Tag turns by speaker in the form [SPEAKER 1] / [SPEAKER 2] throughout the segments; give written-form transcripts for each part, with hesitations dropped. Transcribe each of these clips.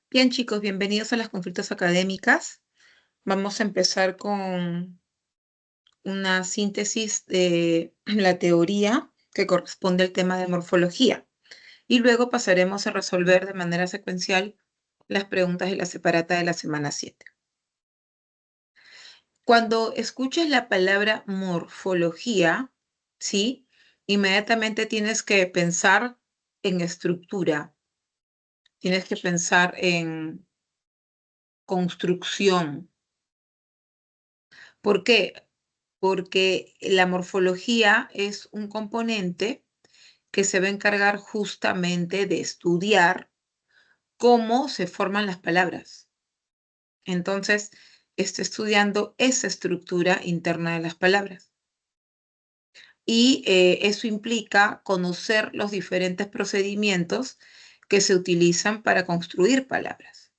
[SPEAKER 1] Bien, chicos, bienvenidos a las consultas académicas. Vamos a empezar con una síntesis de la teoría que corresponde al tema de morfología. Y luego pasaremos a resolver de manera secuencial las preguntas de la separata de la semana 7. Cuando escuches la palabra morfología, ¿sí? Inmediatamente tienes que pensar en estructura, tienes que pensar en construcción. ¿Por qué? Porque la morfología es un componente que se va a encargar justamente de estudiar cómo se forman las palabras. Entonces, está estudiando esa estructura interna de las palabras. Y eso implica conocer los diferentes procedimientos que se utilizan para construir palabras.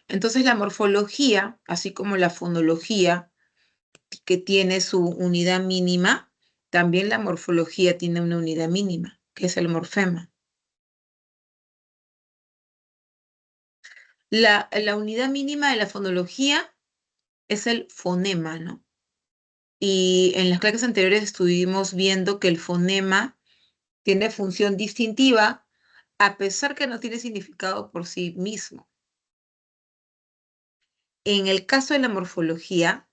[SPEAKER 1] Entonces, la morfología, así como la fonología, que tiene su unidad mínima, también la morfología tiene una unidad mínima, que es el morfema. La unidad mínima de la fonología es el fonema, ¿no? Y en las clases anteriores estuvimos viendo que el fonema tiene función distintiva a pesar que no tiene significado por sí mismo. En el caso de la morfología,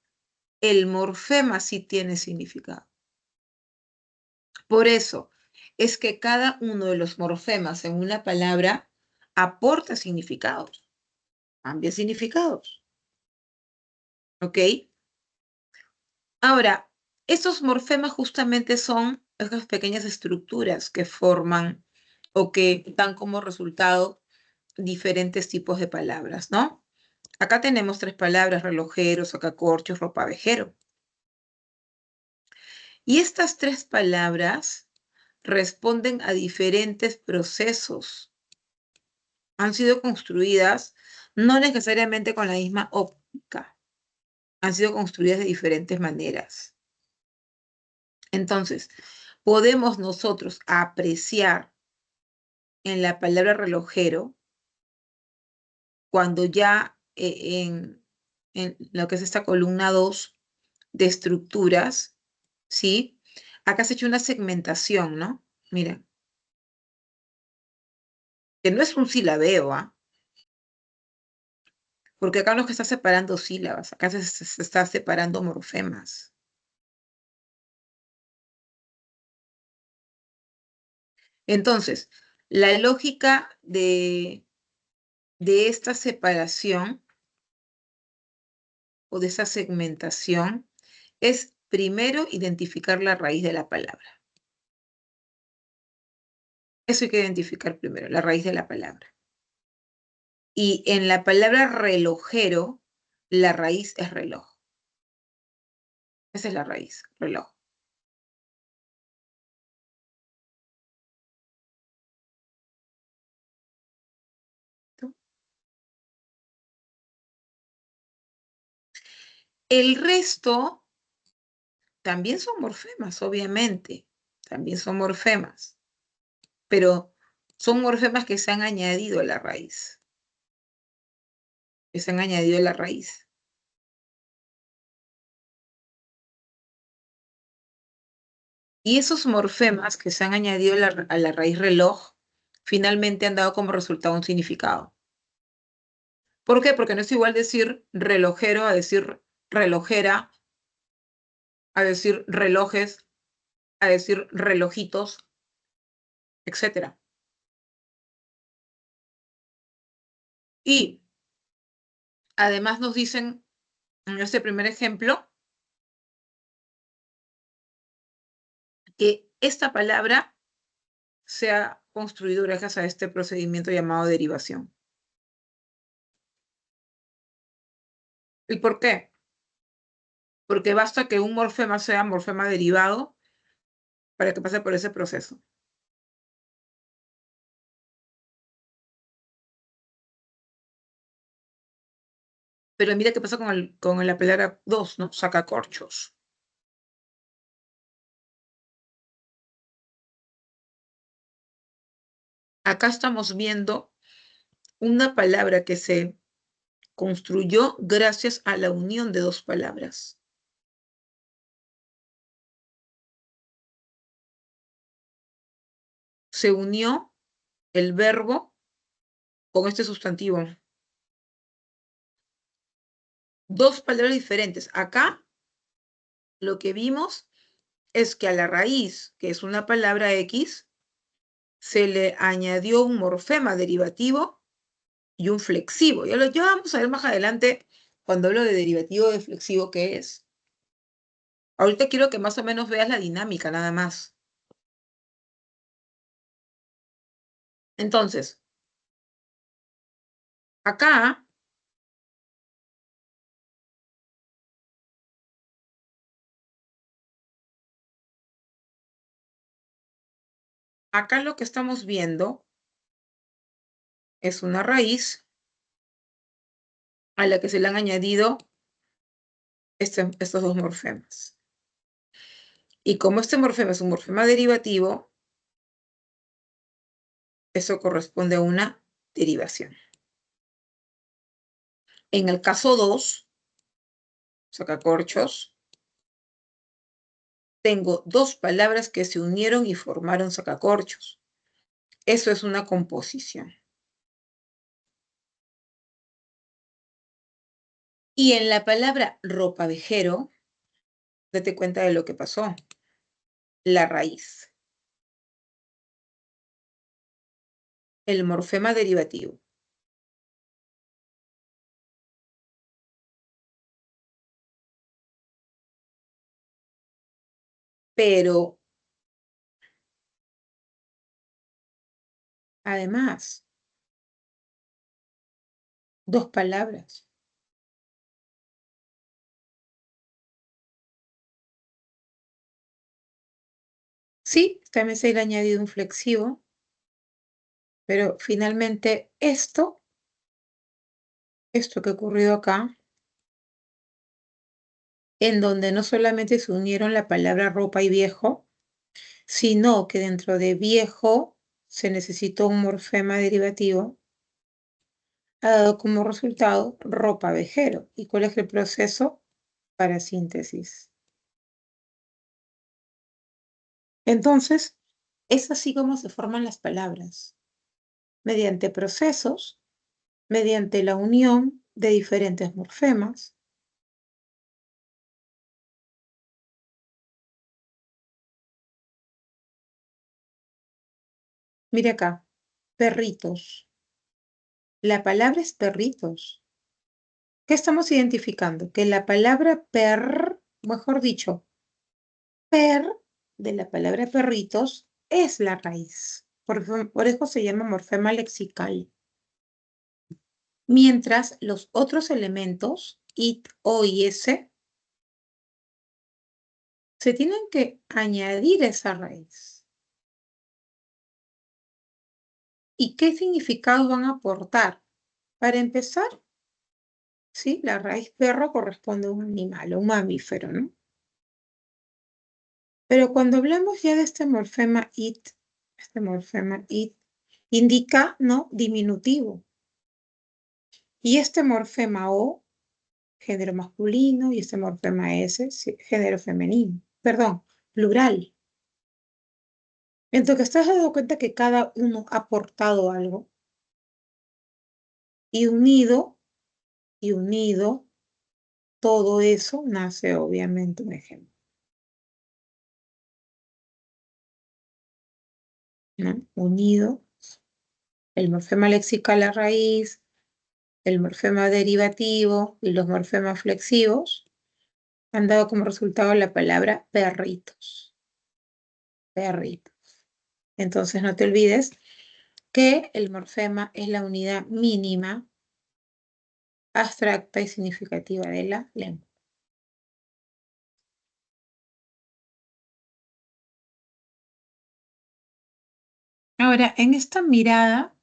[SPEAKER 1] el morfema sí tiene significado. Por eso es que cada uno de los morfemas en una palabra aporta significados, cambia significados. ¿Ok? Ahora, estos morfemas justamente son esas pequeñas estructuras que forman o que dan como resultado diferentes tipos de palabras, ¿no? Acá tenemos 3 palabras: relojero, sacacorchos, ropavejero. Y estas 3 palabras responden a diferentes procesos. Han sido construidas no necesariamente con la misma óptica, han sido construidas de diferentes maneras. Entonces, podemos nosotros apreciar en la palabra relojero, cuando ya en lo que es esta columna 2 de estructuras, ¿sí? Acá se ha hecho una segmentación, ¿no? Miren, que no es un silabeo, ¿ah? Porque acá no es que está separando sílabas, acá se está separando morfemas. Entonces, la lógica de esta separación o de esa segmentación es primero identificar la raíz de la palabra. Eso hay que identificar primero, la raíz de la palabra. Y en la palabra relojero, la raíz es reloj. Esa es la raíz, reloj. El resto también son morfemas, obviamente. También son morfemas. Pero son morfemas que se han añadido a la raíz. Que se han añadido a la raíz. Y esos morfemas que se han añadido a la raíz reloj, finalmente han dado como resultado un significado. ¿Por qué? Porque no es igual decir relojero a decir relojera, a decir relojes, a decir relojitos, etc. Y además nos dicen en este primer ejemplo que esta palabra se ha construido gracias a este procedimiento llamado derivación. ¿Y por qué? Porque basta que un morfema sea morfema derivado para que pase por ese proceso. Pero mira qué pasa con la palabra 2, ¿no? Sacacorchos. Acá estamos viendo Una palabra que se construyó gracias a la unión de dos palabras. Se unió el verbo con este sustantivo. Dos palabras diferentes. Acá lo que vimos es que a la raíz, que es una palabra X, se le añadió un morfema derivativo y un flexivo. Ya vamos a ver más adelante cuando hablo de derivativo de flexivo qué es. Ahorita quiero que más o menos veas la dinámica nada más. Entonces, acá lo que estamos viendo es una raíz a la que se le han añadido estos dos morfemas. Y como este morfema es un morfema derivativo, eso corresponde a una derivación. En el caso 2, sacacorchos, tengo dos palabras que se unieron y formaron sacacorchos. Eso es una composición. Y en la palabra ropavejero, date cuenta de lo que pasó. La raíz. El morfema derivativo. Pero, además, dos palabras. Sí, también se le ha añadido un flexivo, pero finalmente esto que ha ocurrido acá, en donde no solamente se unieron la palabra ropa y viejo, sino que dentro de viejo se necesitó un morfema derivativo, ha dado como resultado ropavejero. ¿Y cuál es el proceso? Para síntesis. Entonces, es así como se forman las palabras, mediante procesos, mediante la unión de diferentes morfemas. Mire acá, perritos. La palabra es perritos. ¿Qué estamos identificando? Que la palabra mejor dicho, per de la palabra perritos es la raíz. Por eso se llama morfema lexical. Mientras los otros elementos, it, o y s, se tienen que añadir a esa raíz. ¿Y qué significados van a aportar? Para empezar, ¿sí? La raíz perro corresponde a un animal, a un mamífero, ¿no? Pero cuando hablamos ya de este morfema it indica, ¿no? Diminutivo. Y este morfema o, género masculino, y este morfema s, género femenino. Perdón, plural. Entonces, ¿te has dado cuenta que cada uno ha aportado algo? Y unido, todo eso nace obviamente un ejemplo, ¿no? Unido, el morfema lexical a raíz, el morfema derivativo y los morfemas flexivos han dado como resultado la palabra perritos. Perritos. Entonces no te olvides que el morfema es la unidad mínima, abstracta y significativa de la lengua. Ahora, en esta mirada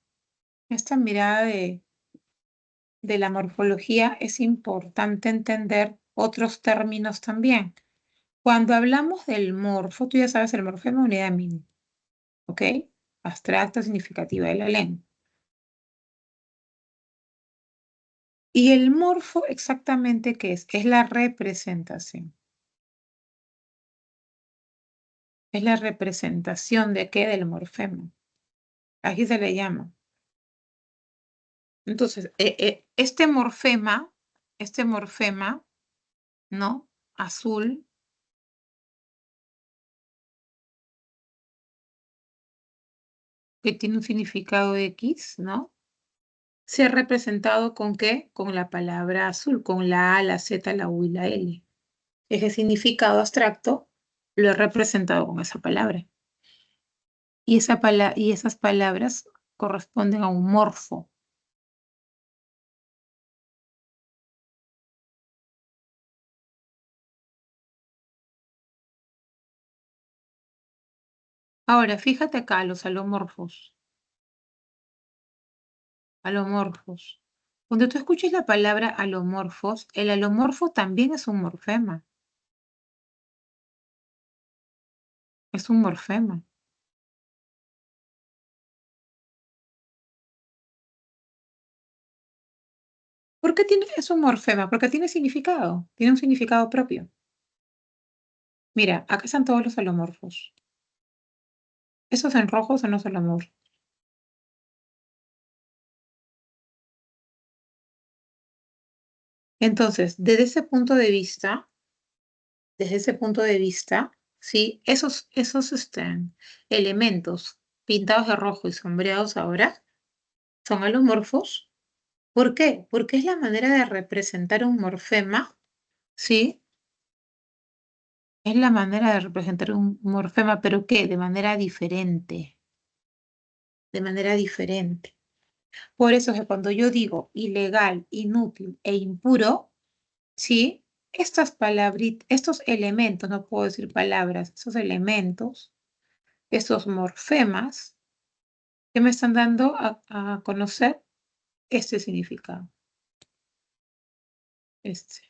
[SPEAKER 1] de la morfología, es importante entender otros términos también. Cuando hablamos del morfo, tú ya sabes, el morfema es unidad mínima, ¿ok? Abstracta, significativa de la lengua. ¿Y el morfo exactamente qué es? Es la representación. Es la representación de qué del morfema. Aquí se le llama. Entonces, este morfema, ¿no? Azul, que tiene un significado X, ¿no? Se ha representado ¿con qué? Con la palabra azul, con la A, la Z, la U y la L. Ese significado abstracto lo he representado con esa palabra. Y esas palabras corresponden a un morfo. Ahora, fíjate acá, los alomorfos. Alomorfos. Cuando tú escuches la palabra alomorfos, el alomorfo también es un morfema. Es un morfema. ¿Por qué es un morfema? Porque tiene significado, tiene un significado propio. Mira, acá están todos los alomorfos. Esos en rojo son los alomorfos. Entonces, desde ese punto de vista, sí, esos elementos pintados de rojo y sombreados ahora son alomorfos. ¿Por qué? Porque es la manera de representar un morfema, ¿sí? Es la manera de representar un morfema, pero ¿qué? De manera diferente. De manera diferente. Por eso es que cuando yo digo ilegal, inútil e impuro, ¿sí? Estas palabritas, estos elementos, no puedo decir palabras, estos elementos, estos morfemas, que me están dando a conocer este significado. Este.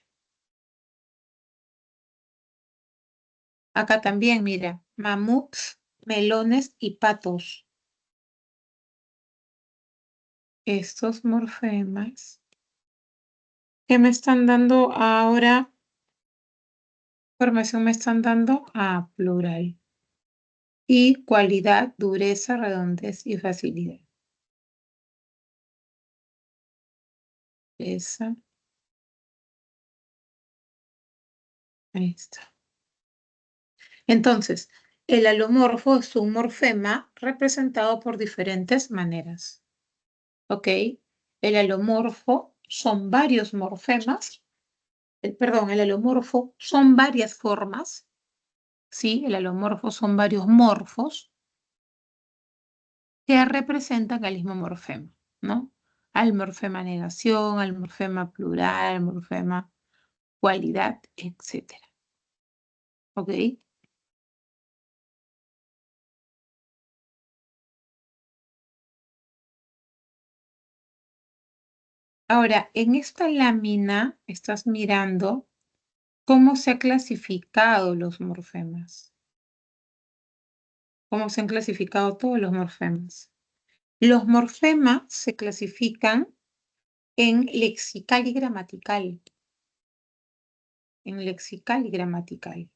[SPEAKER 1] Acá también, mira, mamuts, melones y patos. Estos morfemas que me están dando ahora, información me están dando a plural. Y cualidad, dureza, redondez y facilidad. Esa, ahí está. Entonces, el alomorfo es un morfema representado por diferentes maneras. ¿Ok? El alomorfo son varios morfemas. Perdón, el alomorfo son varias formas. ¿Sí? El alomorfo son varios morfos que representan al mismo morfema, ¿no? Al morfema negación, al morfema plural, al morfema cualidad, etcétera. ¿Ok? Ahora, en esta lámina estás mirando cómo se ha clasificado los morfemas, cómo se han clasificado todos los morfemas. Los morfemas se clasifican en lexical y gramatical. En lexical y gramatical.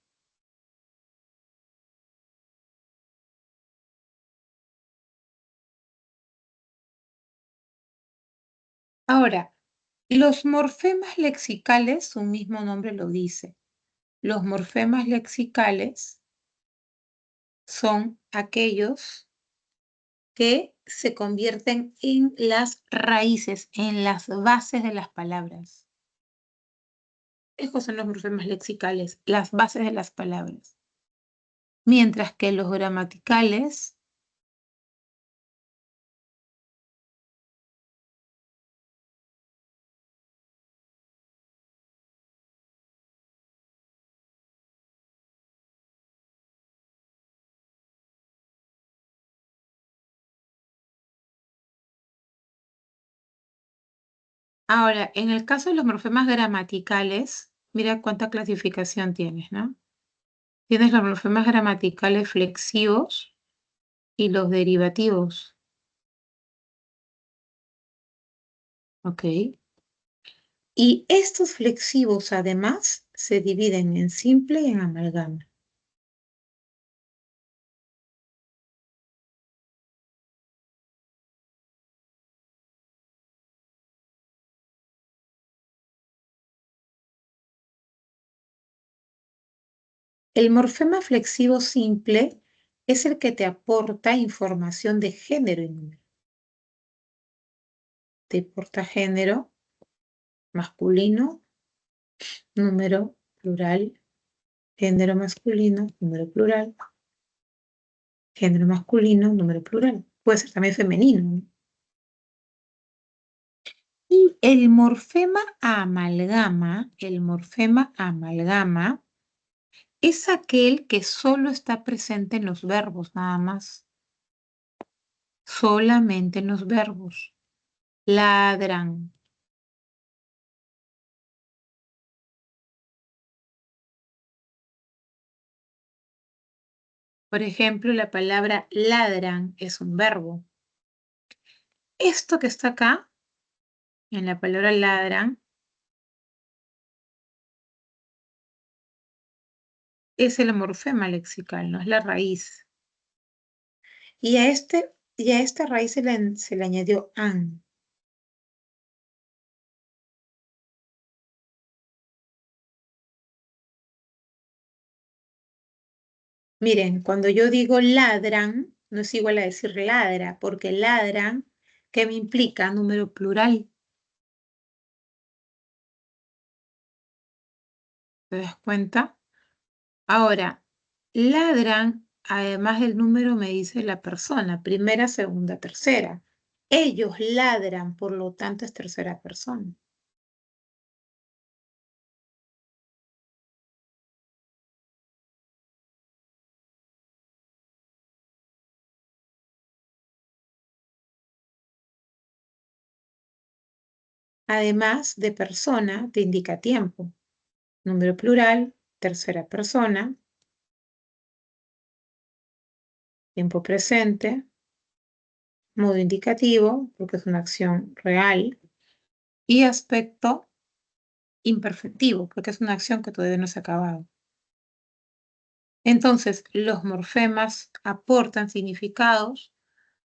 [SPEAKER 1] Ahora, los morfemas lexicales, su mismo nombre lo dice. Los morfemas lexicales son aquellos que se convierten en las raíces, en las bases de las palabras. Estos son los morfemas lexicales, las bases de las palabras. Mientras que los gramaticales ahora, en el caso de los morfemas gramaticales, mira cuánta clasificación tienes, ¿no? Tienes los morfemas gramaticales flexivos y los derivativos, ¿ok? Y estos flexivos, además, se dividen en simple y en amalgama. El morfema flexivo simple es el que te aporta información de género y número. Te aporta género masculino, número plural, género masculino, número plural, género masculino, número plural. Puede ser también femenino, ¿no? Y el morfema amalgama es aquel que solo está presente en los verbos, nada más. Solamente en los verbos. Ladran. Por ejemplo, la palabra ladran es un verbo. Esto que está acá, en la palabra ladran, es el morfema lexical, no es la raíz. Y a esta raíz se le añadió an. Miren, cuando yo digo ladran, no es igual a decir ladra, porque ladran, ¿qué me implica? Número plural. ¿Te das cuenta? Ahora, ladran, además del número me dice la persona, primera, segunda, tercera. Ellos ladran, por lo tanto es tercera persona. Además de persona, te indica tiempo. Número plural, tercera persona, tiempo presente, modo indicativo, porque es una acción real, y aspecto imperfectivo, porque es una acción que todavía no se ha acabado. Entonces, los morfemas aportan significados,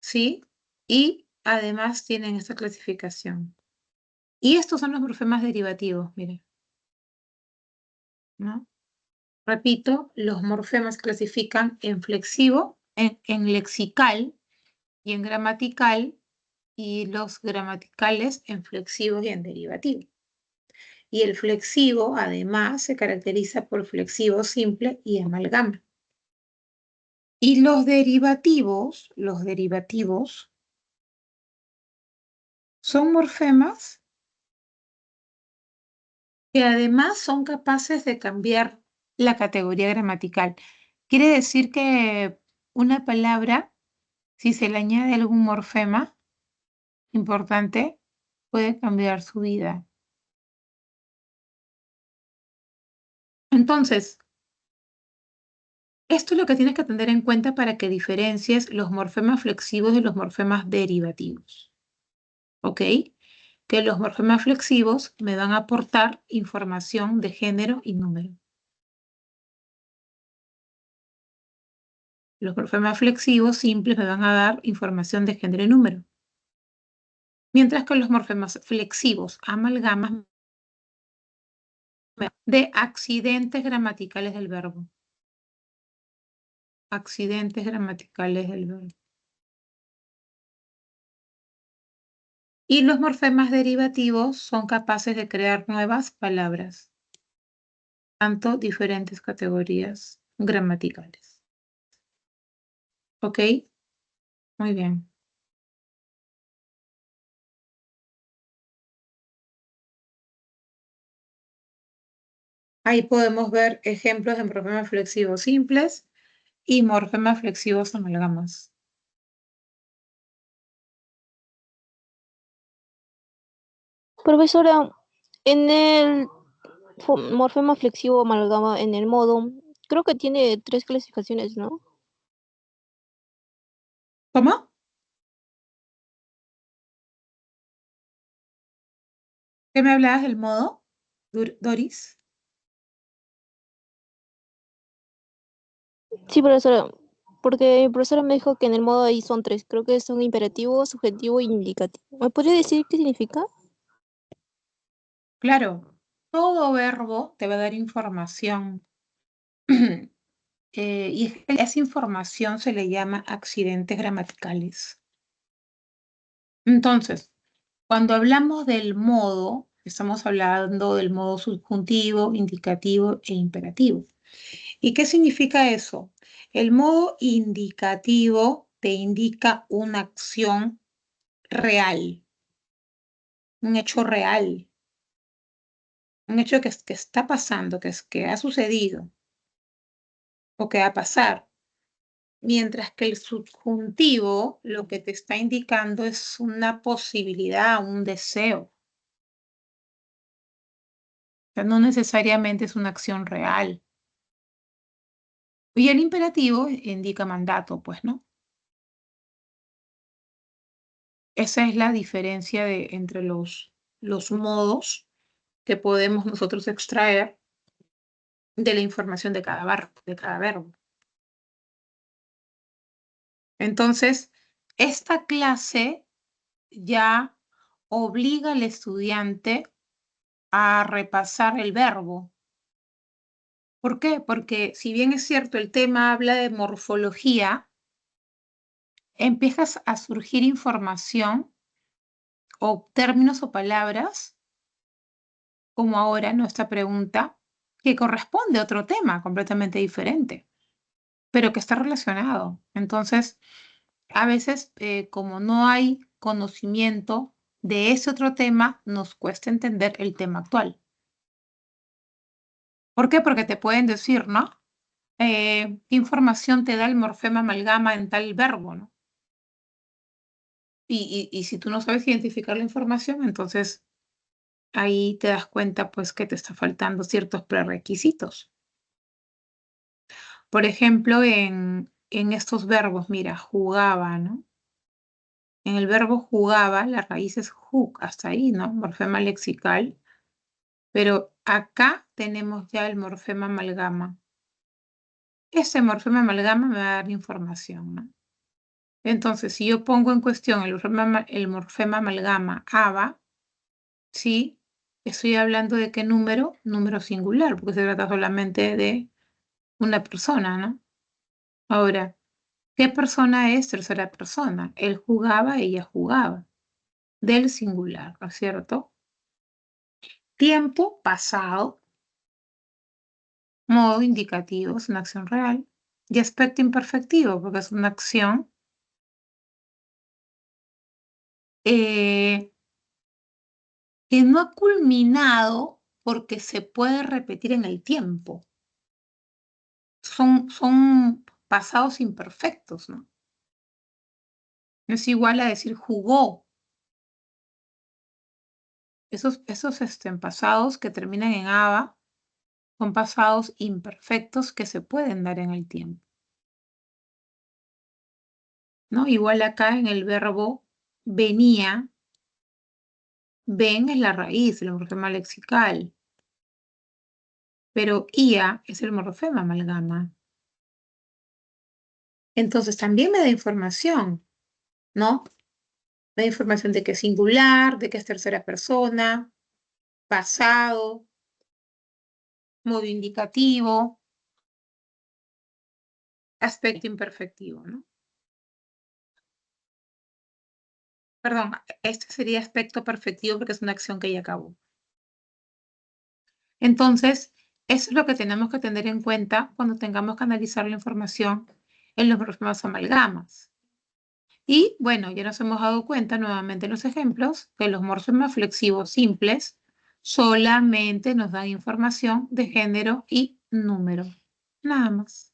[SPEAKER 1] ¿sí? Y además tienen esta clasificación. Y estos son los morfemas derivativos, miren, ¿no? Repito, los morfemas clasifican en flexivo, en lexical y en gramatical, y los gramaticales en flexivo y en derivativo. Y el flexivo, además, se caracteriza por flexivo simple y amalgama. Y los derivativos son morfemas que además son capaces de cambiar la categoría gramatical. Quiere decir que una palabra, si se le añade algún morfema importante, puede cambiar su vida. Entonces, esto es lo que tienes que tener en cuenta para que diferencies los morfemas flexivos de los morfemas derivativos. ¿Ok? Que los morfemas flexivos me van a aportar información de género y número. Los morfemas flexivos simples me van a dar información de género y número. Mientras que los morfemas flexivos amalgamas de accidentes gramaticales del verbo. Accidentes gramaticales del verbo. Y los morfemas derivativos son capaces de crear nuevas palabras, tanto diferentes categorías gramaticales. ¿Ok? Muy bien. Ahí podemos ver ejemplos de morfemas flexivos simples y morfemas flexivos amalgamas.
[SPEAKER 2] Profesora, en el morfema flexivo amalgama en el modo, creo que tiene 3 clasificaciones, ¿no?
[SPEAKER 1] ¿Cómo? ¿Qué me hablabas del modo, Doris?
[SPEAKER 2] Sí, profesora, porque mi profesora me dijo que en el modo ahí son tres, creo que son imperativo, subjetivo e indicativo. ¿Me podría decir qué significa?
[SPEAKER 1] Claro, todo verbo te va a dar información. Y esa información se le llama accidentes gramaticales. Entonces, cuando hablamos del modo, estamos hablando del modo subjuntivo, indicativo e imperativo. ¿Y qué significa eso? El modo indicativo te indica una acción real, un hecho real, un hecho que está pasando, que ha sucedido o que va a pasar. Mientras que el subjuntivo lo que te está indicando es una posibilidad, un deseo. O sea, no necesariamente es una acción real. Y el imperativo indica mandato, pues, ¿no? Esa es la diferencia entre los modos que podemos nosotros extraer de la información de cada verbo. Entonces, esta clase ya obliga al estudiante a repasar el verbo. ¿Por qué? Porque si bien es cierto, el tema habla de morfología, empiezas a surgir información o términos o palabras, como ahora nuestra pregunta, que corresponde a otro tema completamente diferente, pero que está relacionado. Entonces, a veces, como no hay conocimiento de ese otro tema, nos cuesta entender el tema actual. ¿Por qué? Porque te pueden decir, ¿no? ¿Qué información te da el morfema amalgama en tal verbo, ¿no? Y si tú no sabes identificar la información, entonces ahí te das cuenta, pues, que te está faltando ciertos prerequisitos. Por ejemplo, en estos verbos, mira, jugaba, ¿no? En el verbo jugaba, la raíz es jug, hasta ahí, ¿no? Morfema lexical. Pero acá tenemos ya el morfema amalgama. Ese morfema amalgama me va a dar información, ¿no? Entonces, si yo pongo en cuestión el morfema amalgama aba, ¿sí? Estoy hablando de qué número, número singular, porque se trata solamente de una persona, ¿no? Ahora, ¿qué persona es tercera persona? Él jugaba, ella jugaba. Del singular, ¿no es cierto? Tiempo pasado, modo indicativo, es una acción real. Y aspecto imperfectivo, porque es una acción que no ha culminado porque se puede repetir en el tiempo. Son pasados imperfectos, ¿no? No es igual a decir jugó. Esos pasados que terminan en aba son pasados imperfectos que se pueden dar en el tiempo, ¿no? Igual acá en el verbo venía, ven es la raíz, el morfema lexical, pero ia es el morfema amalgama. Entonces también me da información, ¿no? Me da información de que es singular, de que es tercera persona, pasado, modo indicativo, aspecto imperfectivo, ¿no? Perdón, este sería aspecto perfectivo porque es una acción que ya acabó. Entonces, eso es lo que tenemos que tener en cuenta cuando tengamos que analizar la información en los morfemas amalgamas. Y bueno, ya nos hemos dado cuenta nuevamente en los ejemplos que los morfemas flexivos simples solamente nos dan información de género y número. Nada más.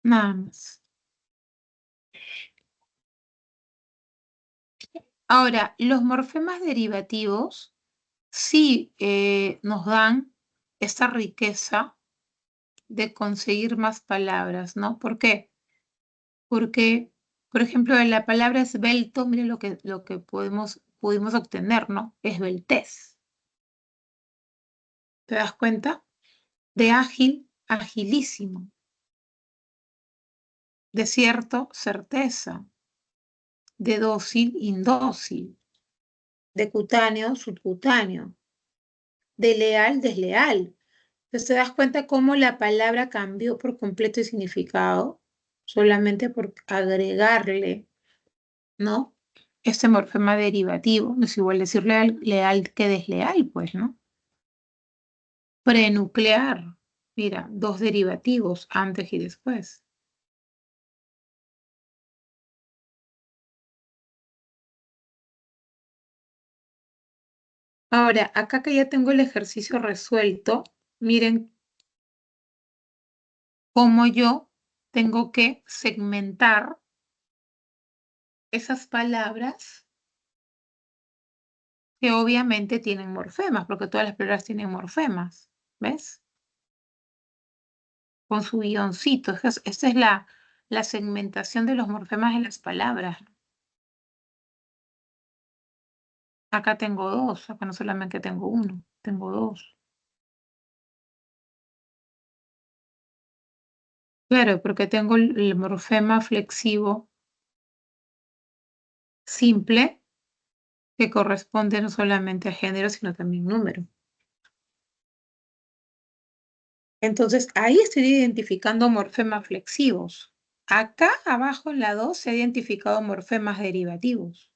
[SPEAKER 1] Nada más. Ahora, los morfemas derivativos sí nos dan esta riqueza de conseguir más palabras, ¿no? ¿Por qué? Porque, por ejemplo, en la palabra esbelto, miren lo que pudimos obtener, ¿no? Esbeltez. ¿Te das cuenta? De ágil, agilísimo. De cierto, certeza. De dócil, indócil. De cutáneo, subcutáneo. De leal, desleal. Entonces te das cuenta cómo la palabra cambió por completo de significado solamente por agregarle, ¿no? Este morfema derivativo. No es igual decir leal, leal que desleal, pues, ¿no? Prenuclear. Mira, dos derivativos antes y después. Ahora, acá que ya tengo el ejercicio resuelto, miren cómo yo tengo que segmentar esas palabras que obviamente tienen morfemas, porque todas las palabras tienen morfemas, ¿ves? Con su guioncito. Esta es la segmentación de los morfemas de las palabras. Acá tengo dos, acá no solamente tengo uno, tengo dos. Claro, porque tengo el morfema flexivo simple, que corresponde no solamente a género, sino también número. Entonces, ahí estoy identificando morfemas flexivos. Acá abajo en la 2 se ha identificado morfemas derivativos.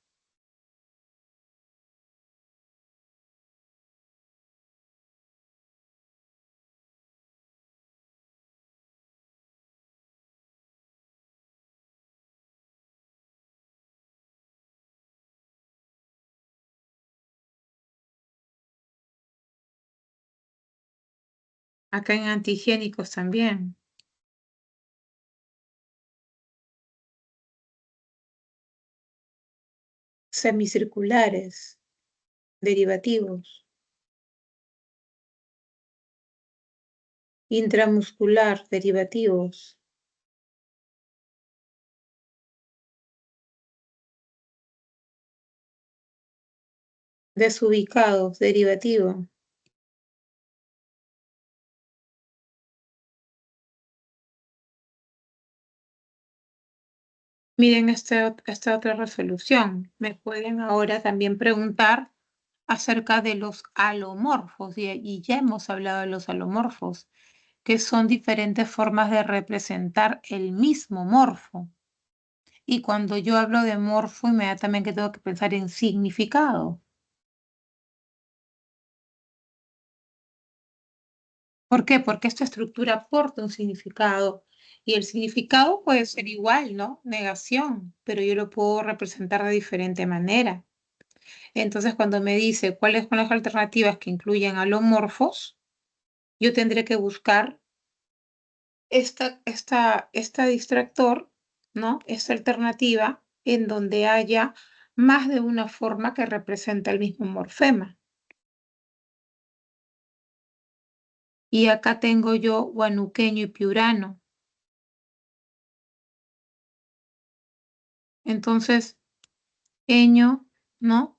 [SPEAKER 1] Acá en antigénicos también. Semicirculares, derivativos. Intramuscular, derivativos. Desubicados, derivativo. Miren esta otra resolución. Me pueden ahora también preguntar acerca de los alomorfos, y ya hemos hablado de los alomorfos, que son diferentes formas de representar el mismo morfo. Y cuando yo hablo de morfo, inmediatamente tengo que pensar en significado. ¿Por qué? Porque esta estructura aporta un significado. Y el significado puede ser igual, ¿no? Negación, pero yo lo puedo representar de diferente manera. Entonces, cuando me dice cuáles son las alternativas que incluyen alomorfos, yo tendré que buscar esta distractor, ¿no? Esta alternativa en donde haya más de una forma que representa el mismo morfema. Y acá tengo yo guanuqueño y piurano. Entonces, eño, ¿no?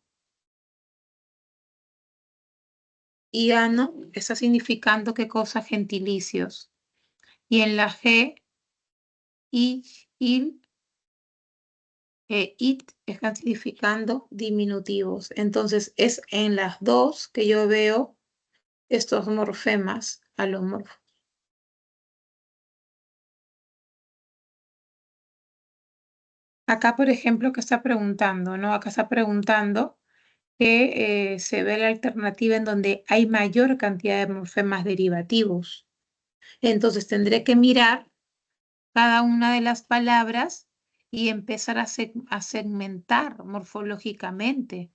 [SPEAKER 1] Y ano está significando qué cosa, gentilicios. Y en la G, I, il, it están significando diminutivos. Entonces, es en las dos que yo veo estos morfemas alomorfos. Acá, por ejemplo, ¿qué está preguntando? ¿No? Acá está preguntando que se ve la alternativa en donde hay mayor cantidad de morfemas derivativos. Entonces tendré que mirar cada una de las palabras y empezar a segmentar morfológicamente.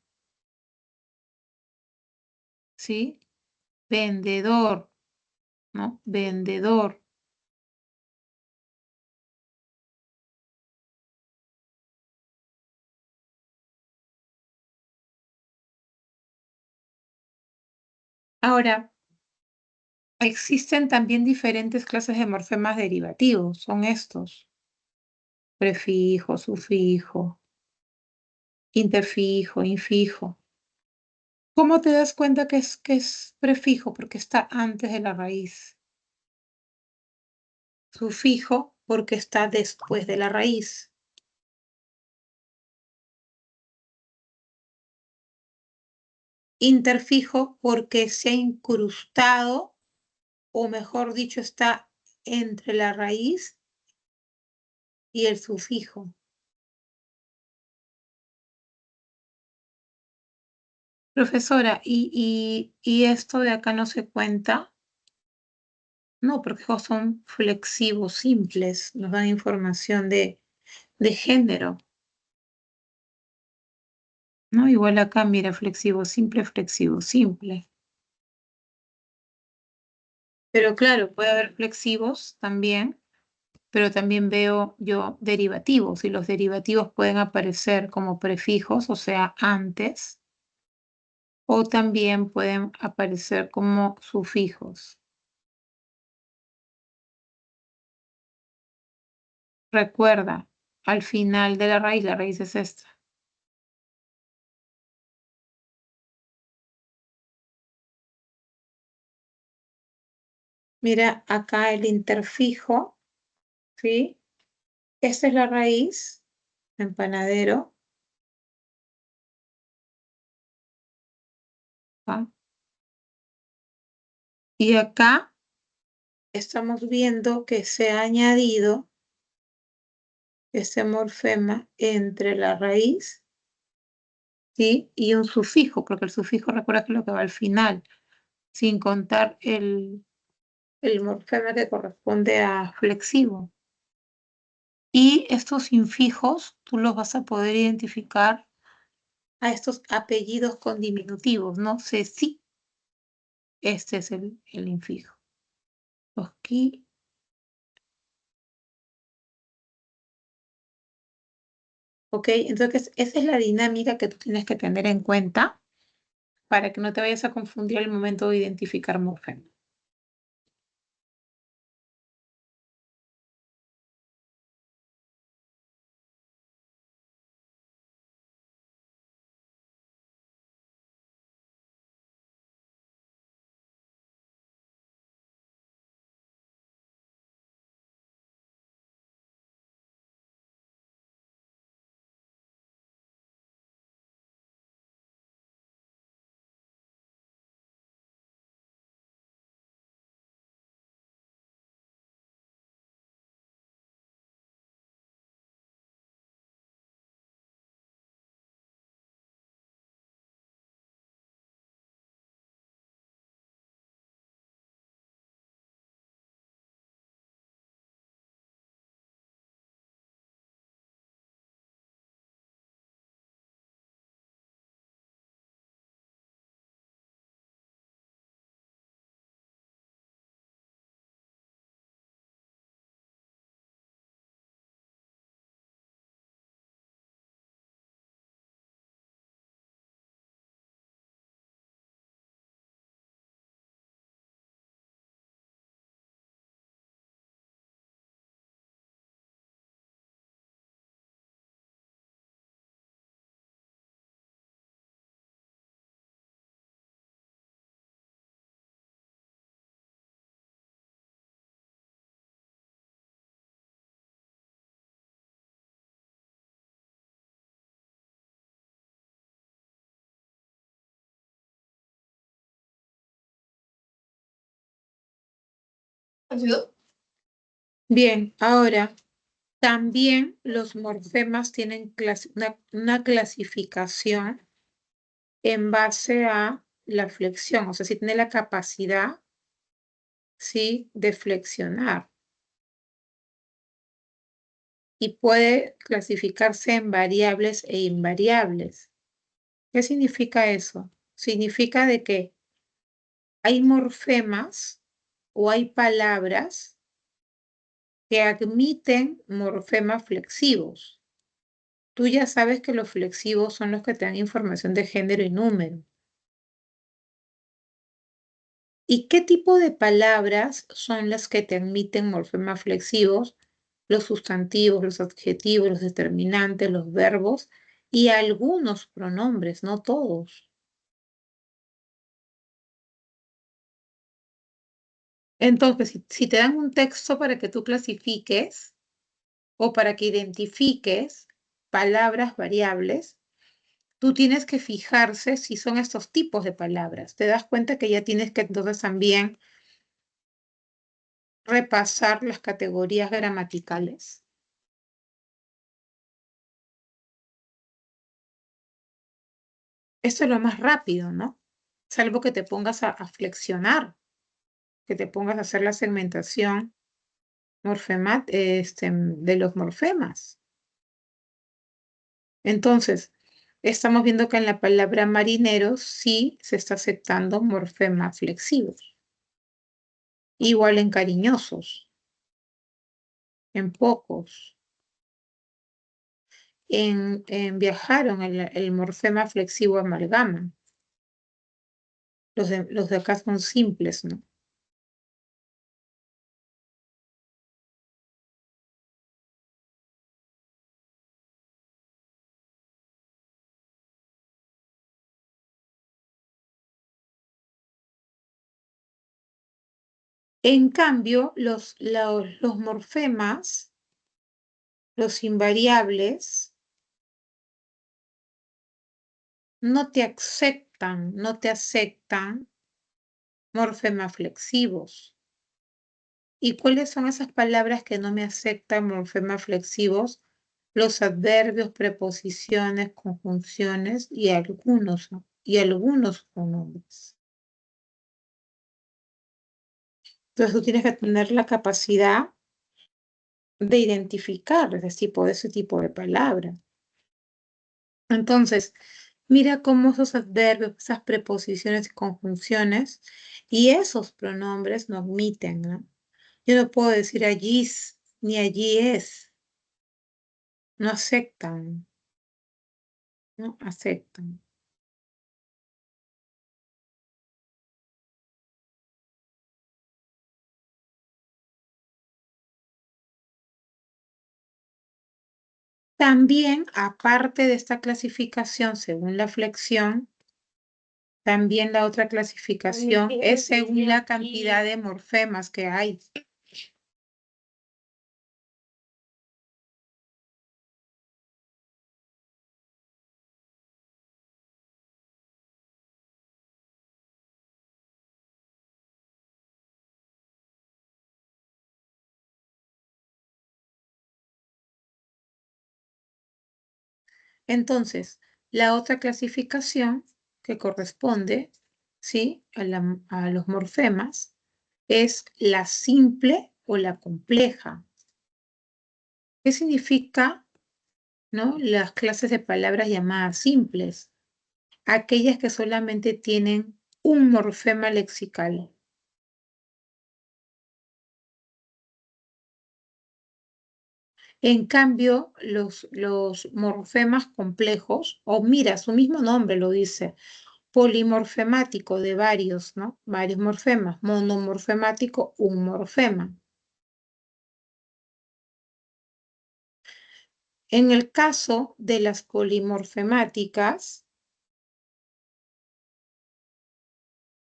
[SPEAKER 1] ¿Sí? Vendedor, ¿no? Vendedor. Ahora, existen también diferentes clases de morfemas derivativos. Son estos. Prefijo, sufijo. interfijo, infijo. ¿Cómo te das cuenta que es prefijo? Porque está antes de la raíz. Sufijo porque está después de la raíz. Interfijo porque se ha incrustado, o mejor dicho, está entre la raíz y el sufijo. Profesora, ¿y esto de acá no se cuenta? No, porque son flexivos simples, nos dan información de género. ¿No? Igual acá, mira, flexivo simple. Pero claro, puede haber flexivos también, pero también veo yo derivativos, y los derivativos pueden aparecer como prefijos, o sea, antes, o también pueden aparecer como sufijos. Recuerda, al final de la raíz es esta. Mira acá el interfijo, ¿sí? Esta es la raíz, empanadero. ¿Ah? Y acá estamos viendo que se ha añadido este morfema entre la raíz, ¿sí? Y un sufijo, porque el sufijo recuerda que es lo que va al final, sin contar el morfema que corresponde a flexivo. Y estos infijos tú los vas a poder identificar a estos apellidos con diminutivos, ¿no? Ceci, este es el infijo. Aquí. ¿Ok? Entonces, esa es la dinámica que tú tienes que tener en cuenta para que no te vayas a confundir al momento de identificar morfemas. Bien, ahora también los morfemas tienen una clasificación en base a la flexión, o sea, si tiene la capacidad, ¿sí?, de flexionar. Y puede clasificarse en variables e invariables. ¿Qué significa eso? Significa de que hay morfemas o hay palabras que admiten morfemas flexivos. Tú ya sabes que los flexivos son los que te dan información de género y número. ¿Y qué tipo de palabras son las que te admiten morfemas flexivos? Los sustantivos, los adjetivos, los determinantes, los verbos y algunos pronombres, no todos. Entonces, si te dan un texto para que tú clasifiques o para que identifiques palabras variables, tú tienes que fijarse si son estos tipos de palabras. Te das cuenta que ya tienes que entonces también repasar las categorías gramaticales. Esto es lo más rápido, ¿no? Salvo que te pongas a flexionar, que te pongas a hacer la segmentación de los morfemas. Entonces, estamos viendo que en la palabra marineros sí se está aceptando morfemas flexivos. Igual en cariñosos, en pocos. En viajaron el morfema flexivo amalgama. Los de acá son simples, ¿no? En cambio, los morfemas, los invariables, no te aceptan morfemas flexivos. ¿Y cuáles son esas palabras que no me aceptan morfemas flexivos? Los adverbios, preposiciones, conjunciones y algunos pronombres. Entonces tú tienes que tener la capacidad de identificar ese tipo de palabras. Entonces, mira cómo esos adverbios, esas preposiciones y conjunciones y esos pronombres no admiten, ¿no? Yo no puedo decir allí ni allí es. No aceptan, no aceptan. También, aparte de esta clasificación según la flexión, también la otra clasificación es según la cantidad de morfemas que hay. Entonces, la otra clasificación que corresponde, ¿sí?, a los morfemas es la simple o la compleja. ¿Qué significa, no, las clases de palabras llamadas simples? Aquellas que solamente tienen un morfema lexical. En cambio, los morfemas complejos, o mira, su mismo nombre lo dice, polimorfemático de varios, ¿no? Varios morfemas, monomorfemático, un morfema. En el caso de las polimorfemáticas,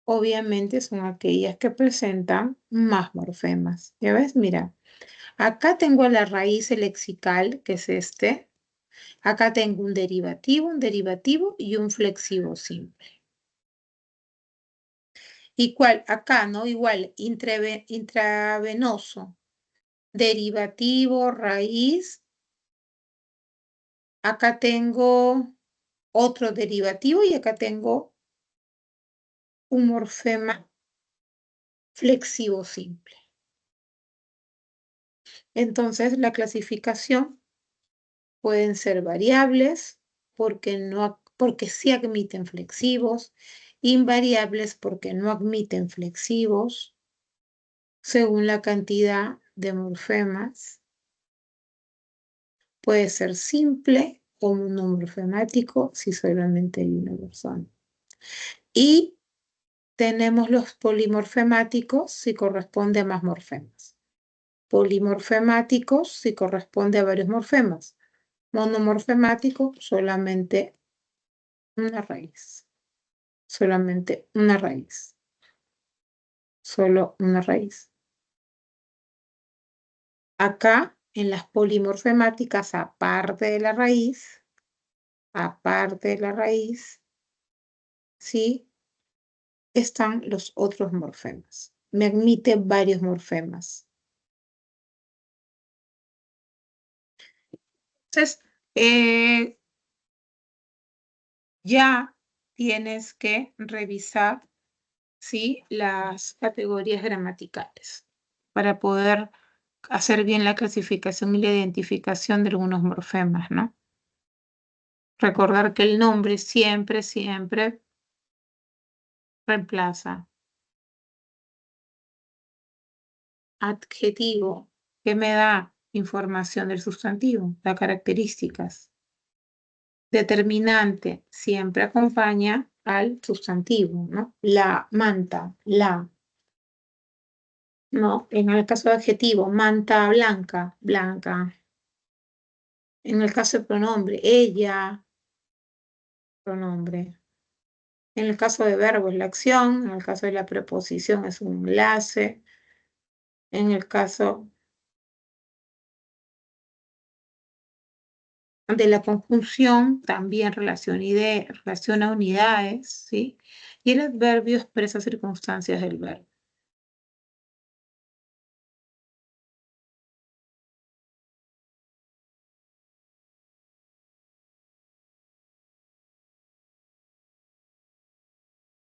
[SPEAKER 1] obviamente son aquellas que presentan más morfemas. ¿Ya ves? Mira, acá tengo la raíz lexical, que es este. Acá tengo un derivativo y un flexivo simple. Igual, acá, ¿no? Igual, intravenoso, derivativo, raíz. Acá tengo otro derivativo y acá tengo un morfema flexivo simple. Entonces, la clasificación pueden ser variables porque sí admiten flexivos, invariables porque no admiten flexivos, según la cantidad de morfemas. Puede ser simple o monomorfemático si solamente hay una persona. Y tenemos los polimorfemáticos si corresponde a más morfemas. Polimorfemáticos si corresponde a varios morfemas. Monomorfemático, solamente una raíz. Solamente una raíz. Solo una raíz. Acá, en las polimorfemáticas, aparte de la raíz, ¿sí? Están los otros morfemas. Me admite varios morfemas. Entonces, ya tienes que revisar, ¿sí?, las categorías gramaticales para poder hacer bien la clasificación y la identificación de algunos morfemas, ¿no? Recordar que el nombre siempre, siempre reemplaza. Adjetivo, que me da información del sustantivo, da características. Determinante, siempre acompaña al sustantivo, ¿no? La manta, la. No, en el caso de adjetivo, manta blanca, blanca. En el caso de pronombre, ella, pronombre. En el caso de verbo es la acción, en el caso de la preposición es un enlace, en el caso de la conjunción también relaciona unidades, ¿sí? Y el adverbio expresa circunstancias del verbo.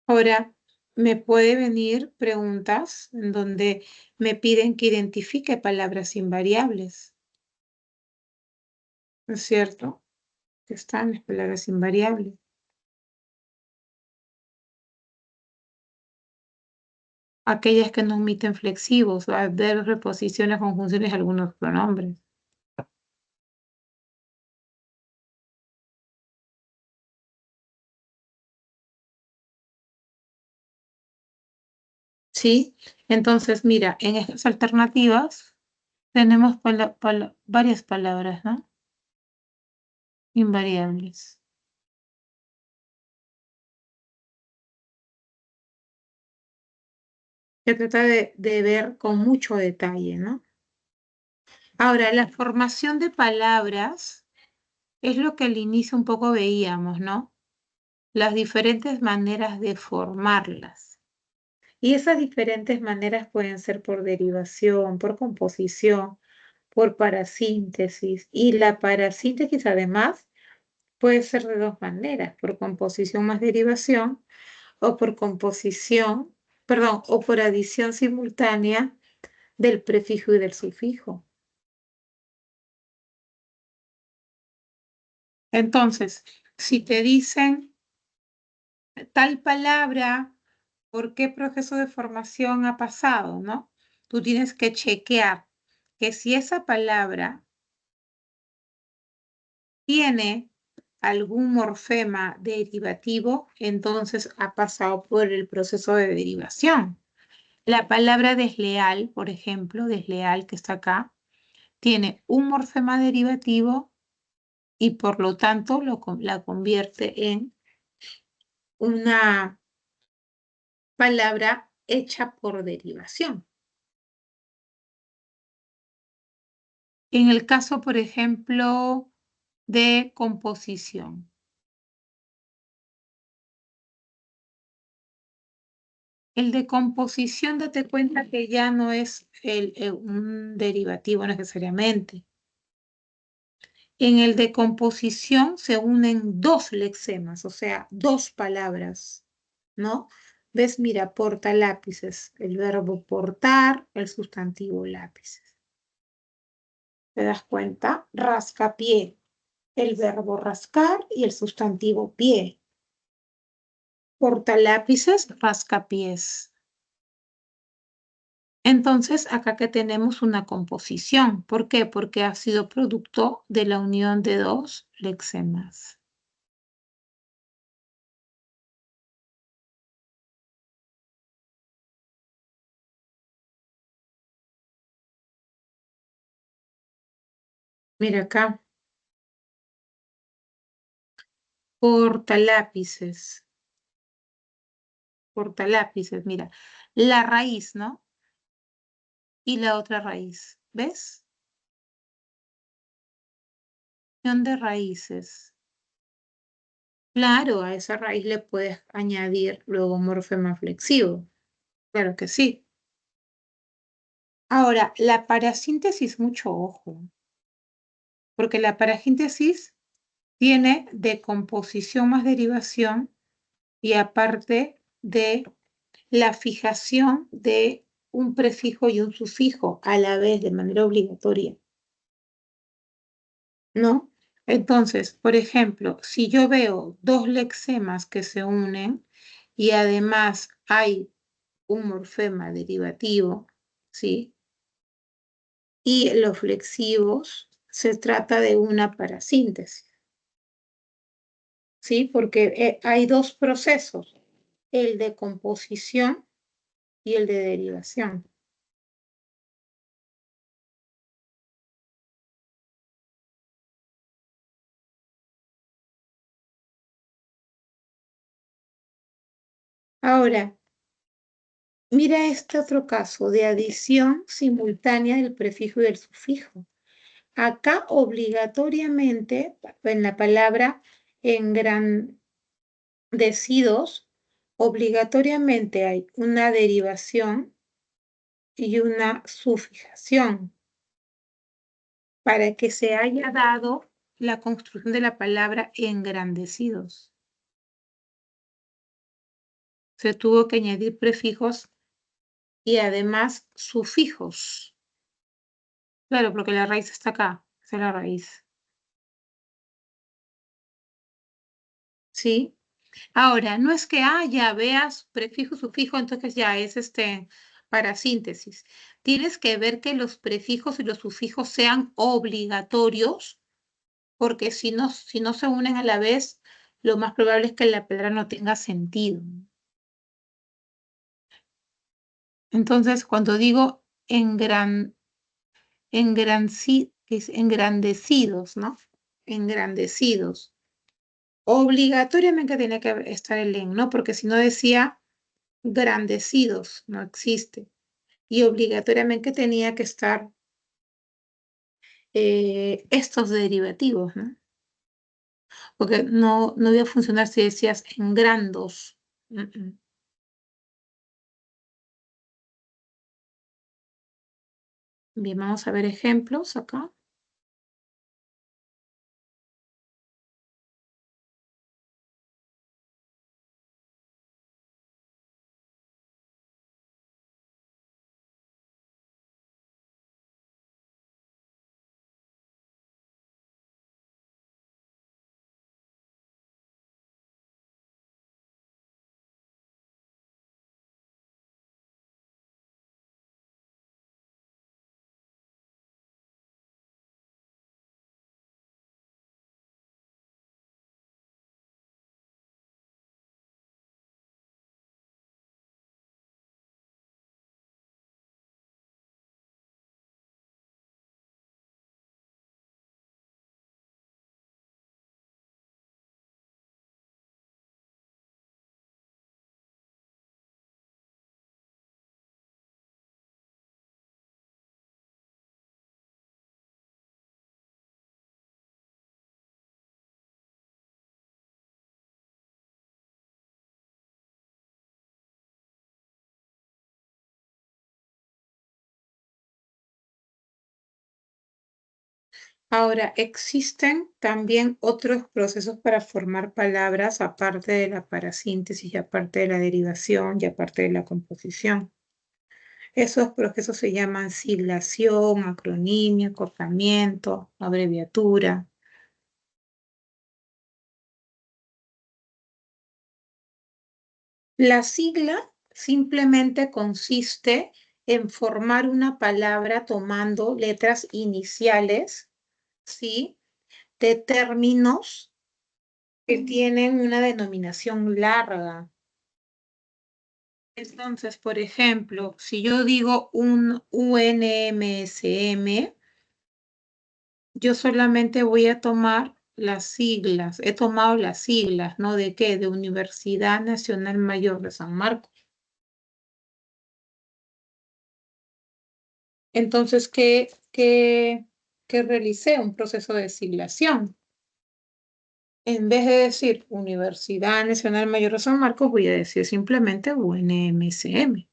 [SPEAKER 1] Ahora, me puede venir preguntas en donde me piden que identifique palabras invariables, ¿no es cierto? Que están las palabras invariables. Aquellas que no omiten flexivos, adverbios, reposiciones, conjunciones, algunos pronombres. ¿Sí? Entonces, mira, en estas alternativas tenemos varias palabras, ¿no? Invariables. Se trata de ver con mucho detalle, ¿no? Ahora, la formación de palabras es lo que al inicio un poco veíamos, ¿no? Las diferentes maneras de formarlas. Y esas diferentes maneras pueden ser por derivación, por composición, por parasíntesis. Y la parasíntesis además puede ser de dos maneras, por composición más derivación o por composición, perdón, o por adición simultánea del prefijo y del sufijo. Entonces, si te dicen tal palabra, ¿por qué proceso de formación ha pasado, no? Tú tienes que chequear que si esa palabra tiene algún morfema derivativo, entonces ha pasado por el proceso de derivación. La palabra desleal, por ejemplo, desleal que está acá, tiene un morfema derivativo y por lo tanto la convierte en una palabra hecha por derivación. En el caso, por ejemplo, de composición. El de composición, date cuenta que ya no es un derivativo necesariamente. En el de composición se unen dos lexemas, o sea, dos palabras, ¿no? ¿Ves? Mira, porta lápices, el verbo portar, el sustantivo lápices. ¿Te das cuenta? Rascapié, el verbo rascar y el sustantivo pie. Portalápices, rascapiés. Entonces, acá que tenemos una composición. ¿Por qué? Porque ha sido producto de la unión de dos lexemas. Mira acá. Portalápices. Portalápices, mira. La raíz, ¿no? Y la otra raíz. ¿Ves? Unión de raíces. Claro, a esa raíz le puedes añadir luego un morfema flexivo. Claro que sí. Ahora, la parasíntesis, mucho ojo, porque la parasíntesis tiene decomposición más derivación y aparte de la fijación de un prefijo y un sufijo a la vez de manera obligatoria, ¿no? Entonces, por ejemplo, si yo veo dos lexemas que se unen y además hay un morfema derivativo, ¿sí? Y los flexivos, se trata de una parasíntesis, ¿sí? Porque hay dos procesos, el de composición y el de derivación. Ahora, mira este otro caso de adición simultánea del prefijo y del sufijo. Acá obligatoriamente, en la palabra engrandecidos, obligatoriamente hay una derivación y una sufijación para que se haya dado la construcción de la palabra engrandecidos. Se tuvo que añadir prefijos y además sufijos. Claro, porque la raíz está acá, esa es la raíz. ¿Sí? Ahora, no es que, ya veas prefijo, sufijo, entonces ya es para síntesis. Tienes que ver que los prefijos y los sufijos sean obligatorios, porque si no se unen a la vez, lo más probable es que la palabra no tenga sentido. Entonces, cuando digo engrandecidos, ¿no? Engrandecidos. Obligatoriamente tiene que estar el en, ¿no? Porque si no decía grandecidos, no existe. Y obligatoriamente tenía que estar estos derivativos, ¿no? Porque no iba a funcionar si decías engrandos. Bien, vamos a ver ejemplos acá. Ahora, existen también otros procesos para formar palabras, aparte de la parasíntesis, y aparte de la derivación, y aparte de la composición. Esos procesos se llaman siglación, acronimia, acortamiento, abreviatura. La sigla simplemente consiste en formar una palabra tomando letras iniciales, ¿sí? De términos que tienen una denominación larga. Entonces, por ejemplo, si yo digo un UNMSM, yo solamente voy a tomar las siglas, he tomado las siglas, ¿no? ¿De qué? De Universidad Nacional Mayor de San Marcos. Entonces, ¿qué realicé? Un proceso de siglación. En vez de decir Universidad Nacional Mayor de San Marcos, voy a decir simplemente UNMCM.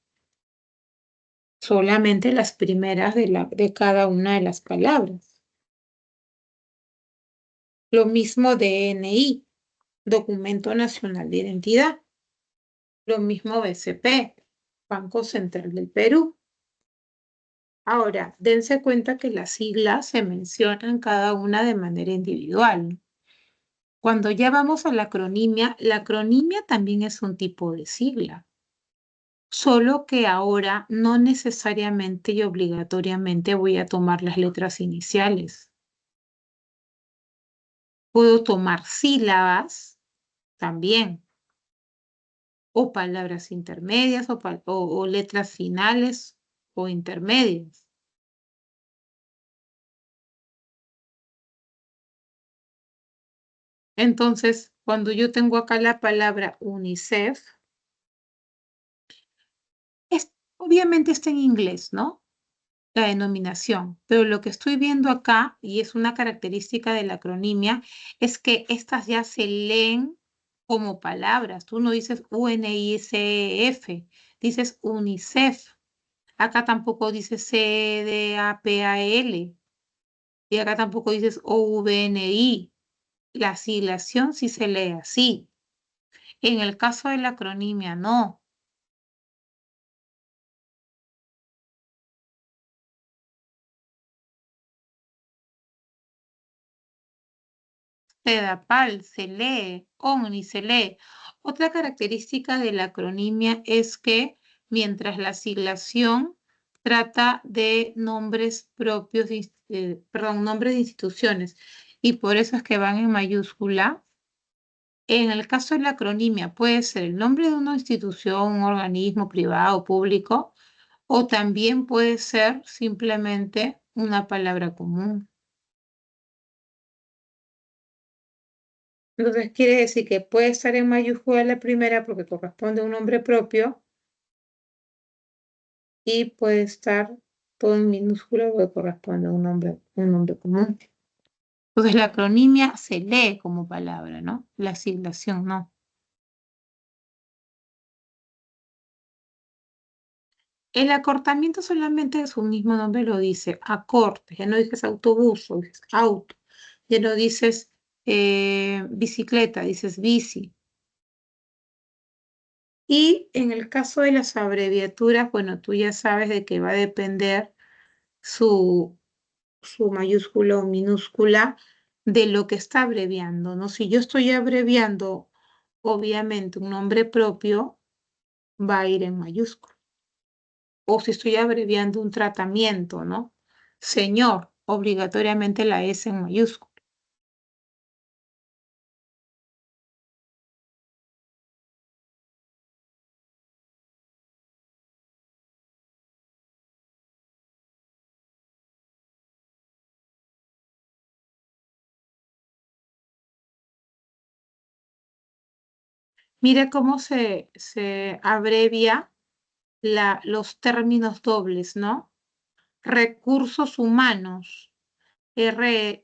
[SPEAKER 1] Solamente las primeras de cada una de las palabras. Lo mismo DNI, Documento Nacional de Identidad. Lo mismo BCP, Banco Central del Perú. Ahora, dense cuenta que las siglas se mencionan cada una de manera individual. Cuando ya vamos a la acronimia también es un tipo de sigla, solo que ahora no necesariamente y obligatoriamente voy a tomar las letras iniciales. Puedo tomar sílabas también, o palabras intermedias, o letras finales o intermedias. Entonces, cuando yo tengo acá la palabra UNICEF, obviamente está en inglés, ¿no? La denominación, pero lo que estoy viendo acá, y es una característica de la acronimia, es que estas ya se leen como palabras. Tú no dices UNICEF, dices UNICEF. Acá tampoco dices CDAPAL, y acá tampoco dices OVNI. La siglación sí se lee así. En el caso de la acronimia, no. CEDAPAL se lee, OMNI se lee. Otra característica de la acronimia es que mientras la siglación trata de nombres propios, nombres de instituciones, y por eso es que van en mayúscula, en el caso de la acronimia puede ser el nombre de una institución, un organismo privado, público, o también puede ser simplemente una palabra común. Entonces quiere decir que puede estar en mayúscula la primera porque corresponde a un nombre propio y puede estar todo en minúscula porque corresponde a un nombre común. Entonces la acronimia se lee como palabra, ¿no? La siglación no. El acortamiento solamente de su mismo nombre lo dice acorte, ya no dices autobús, o dices auto, ya no dices bicicleta, dices bici. Y en el caso de las abreviaturas, bueno, tú ya sabes de que va a depender su mayúscula o minúscula de lo que está abreviando, ¿no? Si yo estoy abreviando, obviamente, un nombre propio, va a ir en mayúscula. O si estoy abreviando un tratamiento, ¿no? Señor, obligatoriamente la S en mayúscula. Mira cómo se abrevia los términos dobles, ¿no? Recursos humanos, R.HH.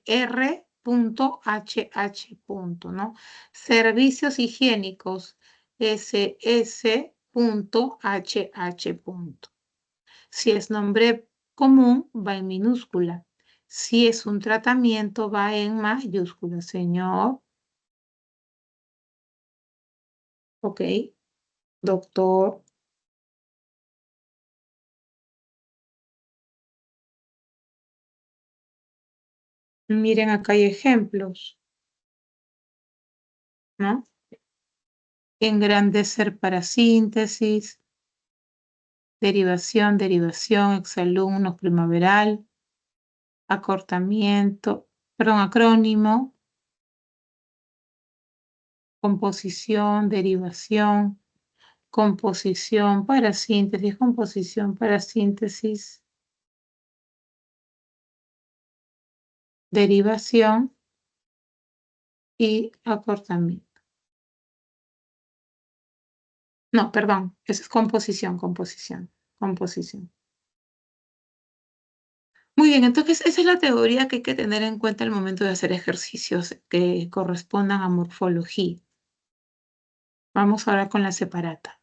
[SPEAKER 1] ¿No? Servicios higiénicos, SS.HH. Si es nombre común, va en minúscula. Si es un tratamiento, va en mayúscula. Señor, ok, doctor. Miren, acá hay ejemplos, ¿no? Engrandecer para síntesis, derivación, exalumnos, primaveral, acortamiento, perdón, acrónimo, composición, composición para síntesis, derivación, y acortamiento. No, perdón, eso es composición, composición, composición. Muy bien, entonces esa es la teoría que hay que tener en cuenta al momento de hacer ejercicios que correspondan a morfología. Vamos ahora con la separata.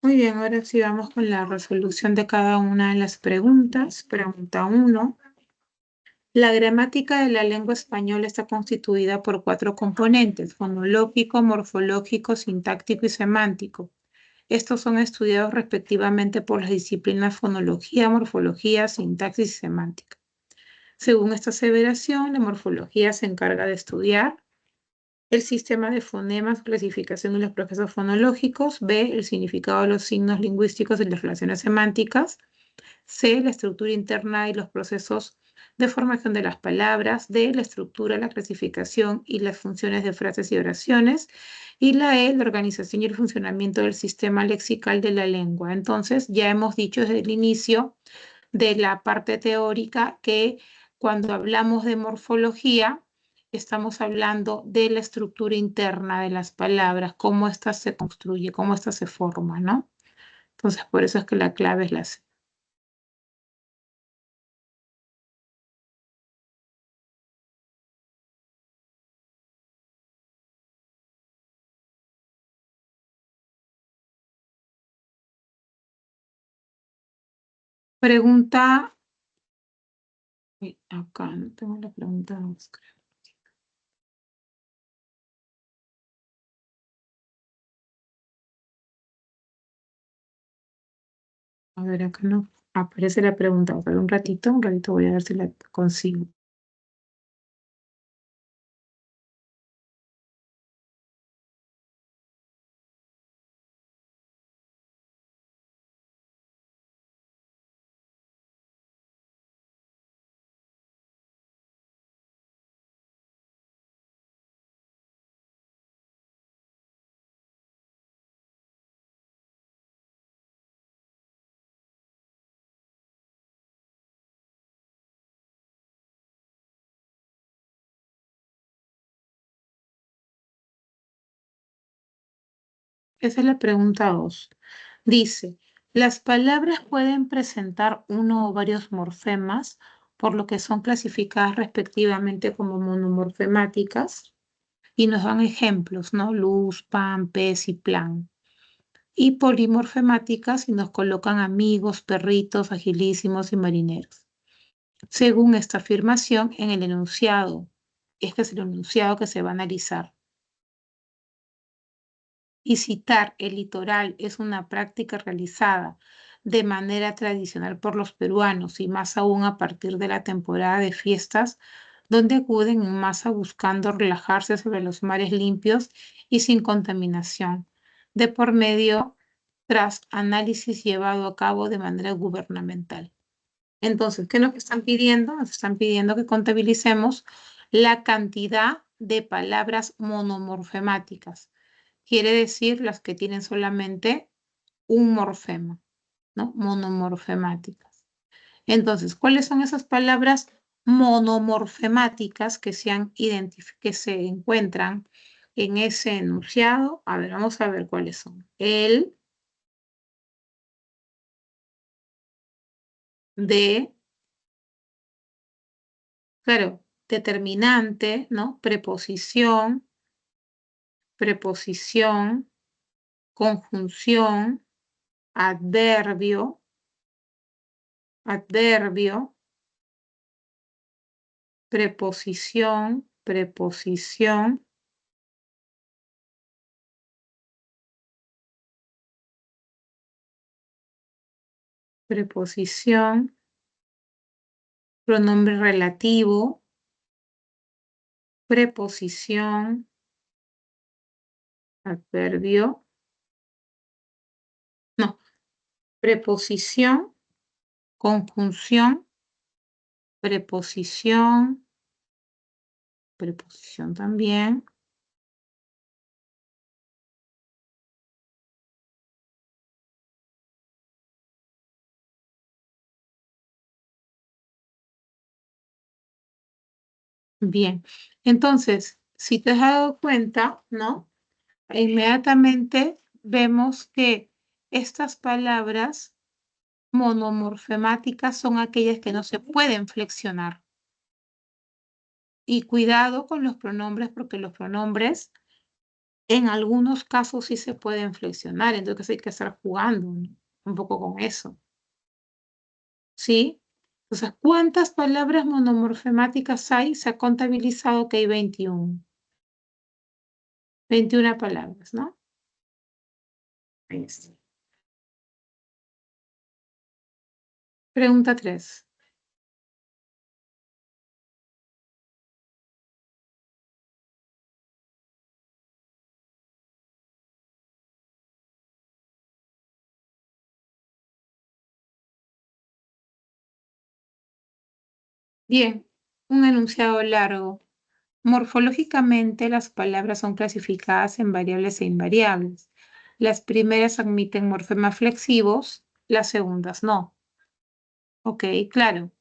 [SPEAKER 1] Muy bien, ahora sí vamos con la resolución de cada una de las preguntas. Pregunta 1. La gramática de la lengua española está constituida por 4 componentes: fonológico, morfológico, sintáctico y semántico. Estos son estudiados respectivamente por las disciplinas fonología, morfología, sintaxis y semántica. Según esta aseveración, la morfología se encarga de estudiar el sistema de fonemas, clasificación y los procesos fonológicos. B, el significado de los signos lingüísticos y las relaciones semánticas. C, la estructura interna y los procesos de formación de las palabras. D, la estructura, la clasificación y las funciones de frases y oraciones. Y la E, la organización y el funcionamiento del sistema lexical de la lengua. Entonces, ya hemos dicho desde el inicio de la parte teórica que cuando hablamos de morfología, estamos hablando de la estructura interna de las palabras, cómo ésta se construye, cómo ésta se forma, ¿no? Entonces, por eso es que la clave es la C. Pregunta, uy, acá no tengo la pregunta 2, creo. A ver, acá no aparece la pregunta. A ver, un ratito voy a ver si la consigo. Esa es la pregunta 2. Dice, las palabras pueden presentar uno o varios morfemas, por lo que son clasificadas respectivamente como monomorfemáticas, y nos dan ejemplos, ¿no? Luz, pan, pez y plan. Y polimorfemáticas y nos colocan amigos, perritos, agilísimos y marineros. Según esta afirmación en el enunciado, este es el enunciado que se va a analizar. Y citar el litoral es una práctica realizada de manera tradicional por los peruanos y más aún a partir de la temporada de fiestas, donde acuden en masa buscando relajarse sobre los mares limpios y sin contaminación, de por medio tras análisis llevado a cabo de manera gubernamental. Entonces, ¿qué nos están pidiendo? Nos están pidiendo que contabilicemos la cantidad de palabras monomorfemáticas. Quiere decir las que tienen solamente un morfema, ¿no? Monomorfemáticas. Entonces, ¿cuáles son esas palabras monomorfemáticas que que se encuentran en ese enunciado? A ver, vamos a ver cuáles son. El, de, claro, determinante, ¿no? Preposición, conjunción, adverbio, preposición, pronombre relativo, preposición, adverbio, no, preposición, conjunción, preposición también, bien. Entonces, si te has dado cuenta, ¿no? Inmediatamente vemos que estas palabras monomorfemáticas son aquellas que no se pueden flexionar. Y cuidado con los pronombres, porque los pronombres en algunos casos sí se pueden flexionar, entonces hay que estar jugando, ¿no? Un poco con eso. ¿Sí? Entonces, ¿cuántas palabras monomorfemáticas hay? Se ha contabilizado que hay 21. 21 palabras, ¿no? Ahí está. Pregunta 3. Bien, un enunciado largo. Morfológicamente, las palabras son clasificadas en variables e invariables. Las primeras admiten morfemas flexivos, las segundas no. Ok, claro.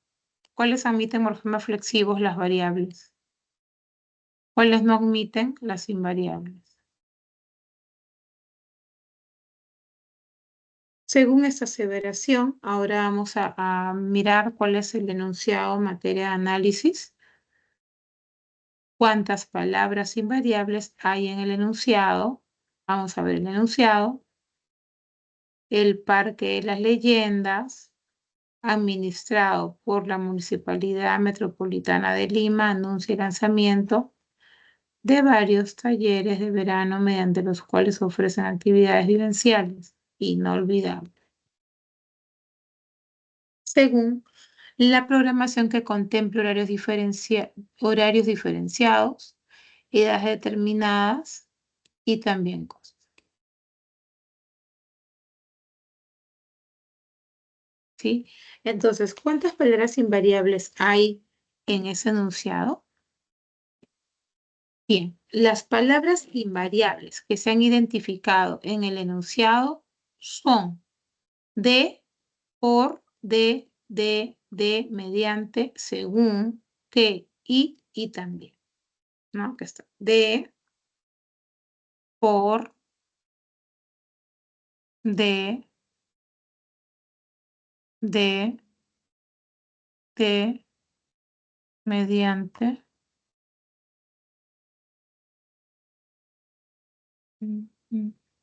[SPEAKER 1] ¿Cuáles admiten morfemas flexivos? Las variables. ¿Cuáles no admiten? Las invariables. Según esta aseveración, ahora vamos a mirar cuál es el enunciado en materia de análisis. ¿Cuántas palabras invariables hay en el enunciado? Vamos a ver el enunciado. El Parque de las Leyendas, administrado por la Municipalidad Metropolitana de Lima, anuncia el lanzamiento de varios talleres de verano mediante los cuales ofrecen actividades vivenciales inolvidables. según la programación que contemple horarios diferenciados, edades determinadas y también cosas. ¿Sí? Entonces, ¿cuántas palabras invariables hay en ese enunciado? Bien, las palabras invariables que se han identificado en el enunciado son de, por, de, mediante, según, que, y también. ¿No? Que está de, por, de, de, mediante,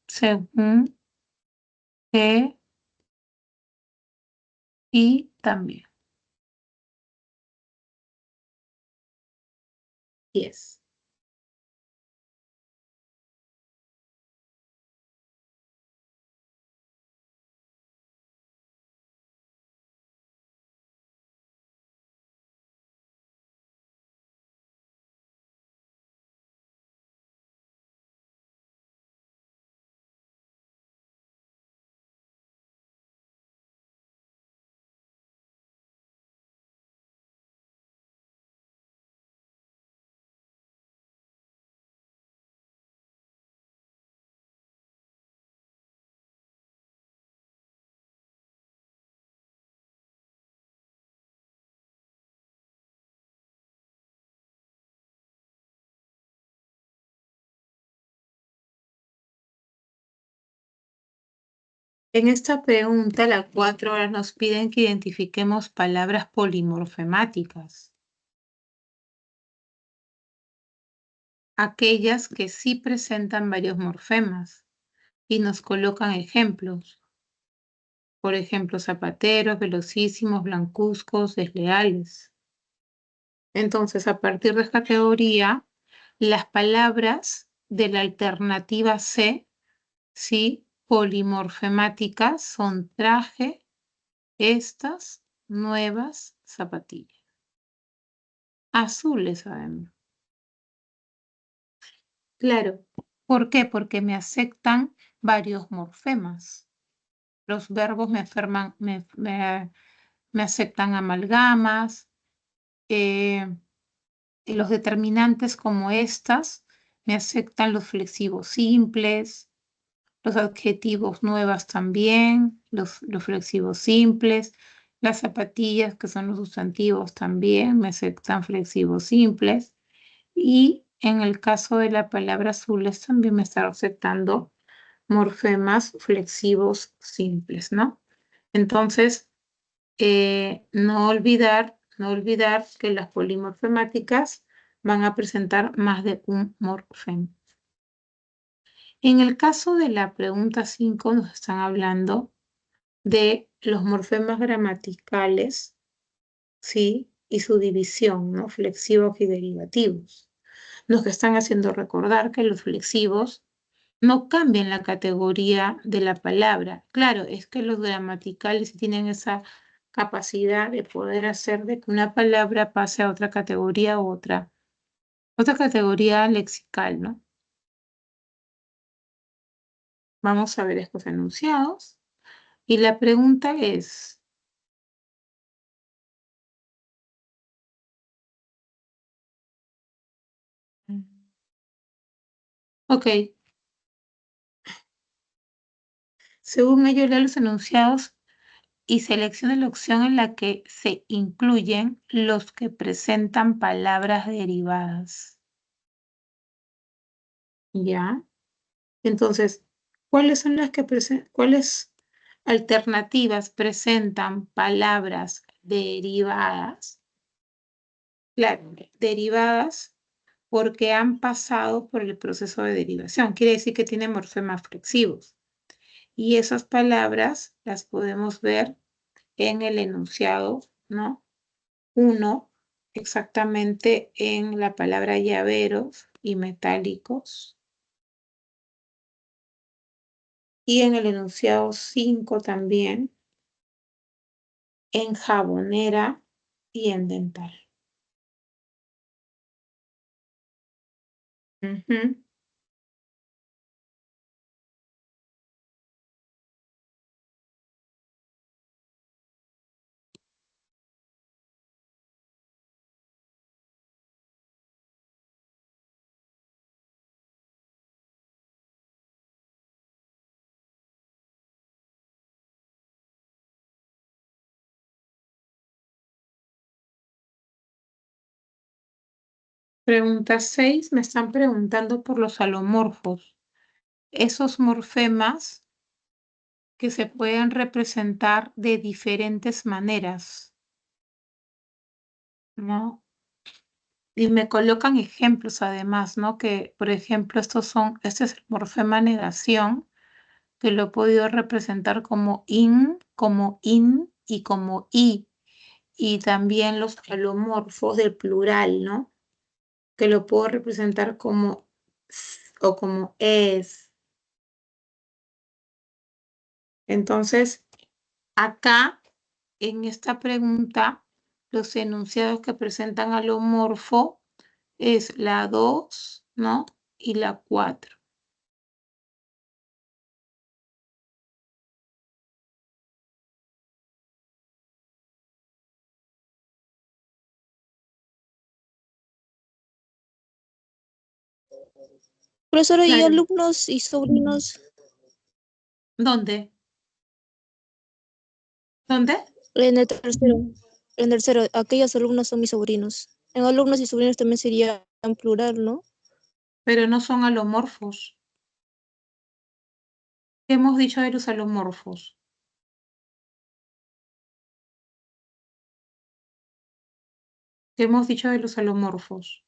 [SPEAKER 1] según, que, y también. Yes. En esta pregunta, la 4 horas nos piden que identifiquemos palabras polimorfemáticas. Aquellas que sí presentan varios morfemas y nos colocan ejemplos. Por ejemplo, zapateros, velocísimos, blancuzcos, desleales. Entonces, a partir de esta teoría, las palabras de la alternativa C, ¿sí? Polimorfemáticas son traje, estas nuevas zapatillas. Azules, además. Claro. ¿Por qué? Porque me aceptan varios morfemas. Los verbos me aceptan amalgamas. Y los determinantes como estas me aceptan los flexivos simples, los adjetivos nuevas también, los flexivos simples, las zapatillas que son los sustantivos también me aceptan flexivos simples y en el caso de la palabra azules también me está aceptando morfemas flexivos simples, ¿no? Entonces, no olvidar que las polimorfemáticas van a presentar más de un morfema. En el caso de la pregunta 5 nos están hablando de los morfemas gramaticales, ¿sí? Y su división, ¿no? Flexivos y derivativos. Nos están haciendo recordar que los flexivos no cambian la categoría de la palabra. Claro, es que los gramaticales tienen esa capacidad de poder hacer de que una palabra pase a otra categoría u otra categoría lexical, ¿no? Vamos a ver estos enunciados. Y la pregunta es, ok, según ello lea los enunciados y seleccione la opción en la que se incluyen los que presentan palabras derivadas. ¿Ya? Entonces, ¿cuáles son las que cuáles alternativas presentan palabras derivadas? Claro, derivadas porque han pasado por el proceso de derivación. Quiere decir que tienen morfemas flexivos. Y esas palabras las podemos ver en el enunciado, ¿no? 1, exactamente en la palabra llaveros y metálicos. Y en el enunciado 5 también, en jabonera y en dental. Ujú. Pregunta 6, me están preguntando por los alomorfos. Esos morfemas que se pueden representar de diferentes maneras, ¿no? Y me colocan ejemplos además, ¿no? Que, por ejemplo, este es el morfema negación, que lo he podido representar como in y como i. Y también los alomorfos del plural, ¿no? Que lo puedo representar como s o como es. Entonces, acá, en esta pregunta, los enunciados que presentan alomorfo es la 2, ¿no? Y la 4.
[SPEAKER 2] Profesora, ¿y
[SPEAKER 1] Claro.
[SPEAKER 2] alumnos y sobrinos?
[SPEAKER 1] ¿Dónde? ¿Dónde?
[SPEAKER 2] En el tercero. En el tercero, aquellos alumnos son mis sobrinos. En alumnos y sobrinos también sería en plural, ¿no?
[SPEAKER 1] Pero no son alomorfos. ¿Qué hemos dicho de los alomorfos? ¿Qué hemos dicho de los alomorfos?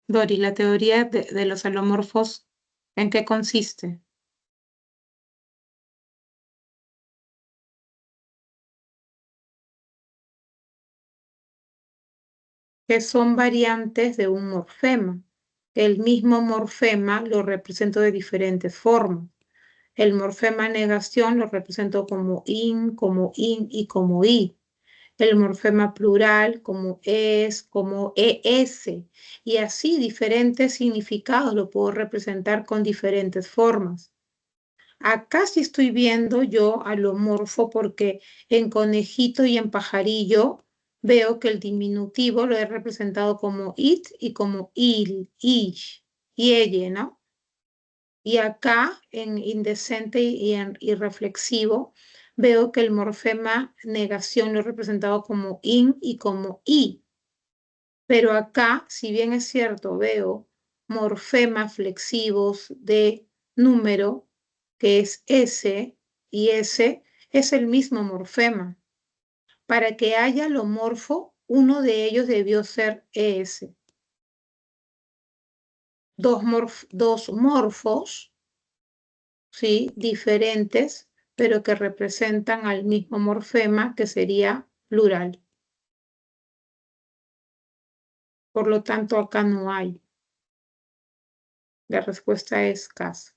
[SPEAKER 1] Dori, la teoría de los alomorfos, ¿en qué consiste? Que son variantes de un morfema. El mismo morfema lo represento de diferentes formas. El morfema negación lo represento como in y como i. El morfema plural como es, como es. Y así diferentes significados lo puedo representar con diferentes formas. Acá sí estoy viendo yo alomorfo porque en conejito y en pajarillo veo que el diminutivo lo he representado como it y como il, ish y ella, ¿no? Y acá en indecente y en irreflexivo veo que el morfema negación lo he representado como in y como i. Pero acá, si bien es cierto, veo morfemas flexivos de número, que es S, y S es el mismo morfema. Para que haya alomorfo, uno de ellos debió ser ES. Dos morfos, ¿sí? Diferentes, pero que representan al mismo morfema, que sería plural. Por lo tanto, acá no hay. La respuesta es casa.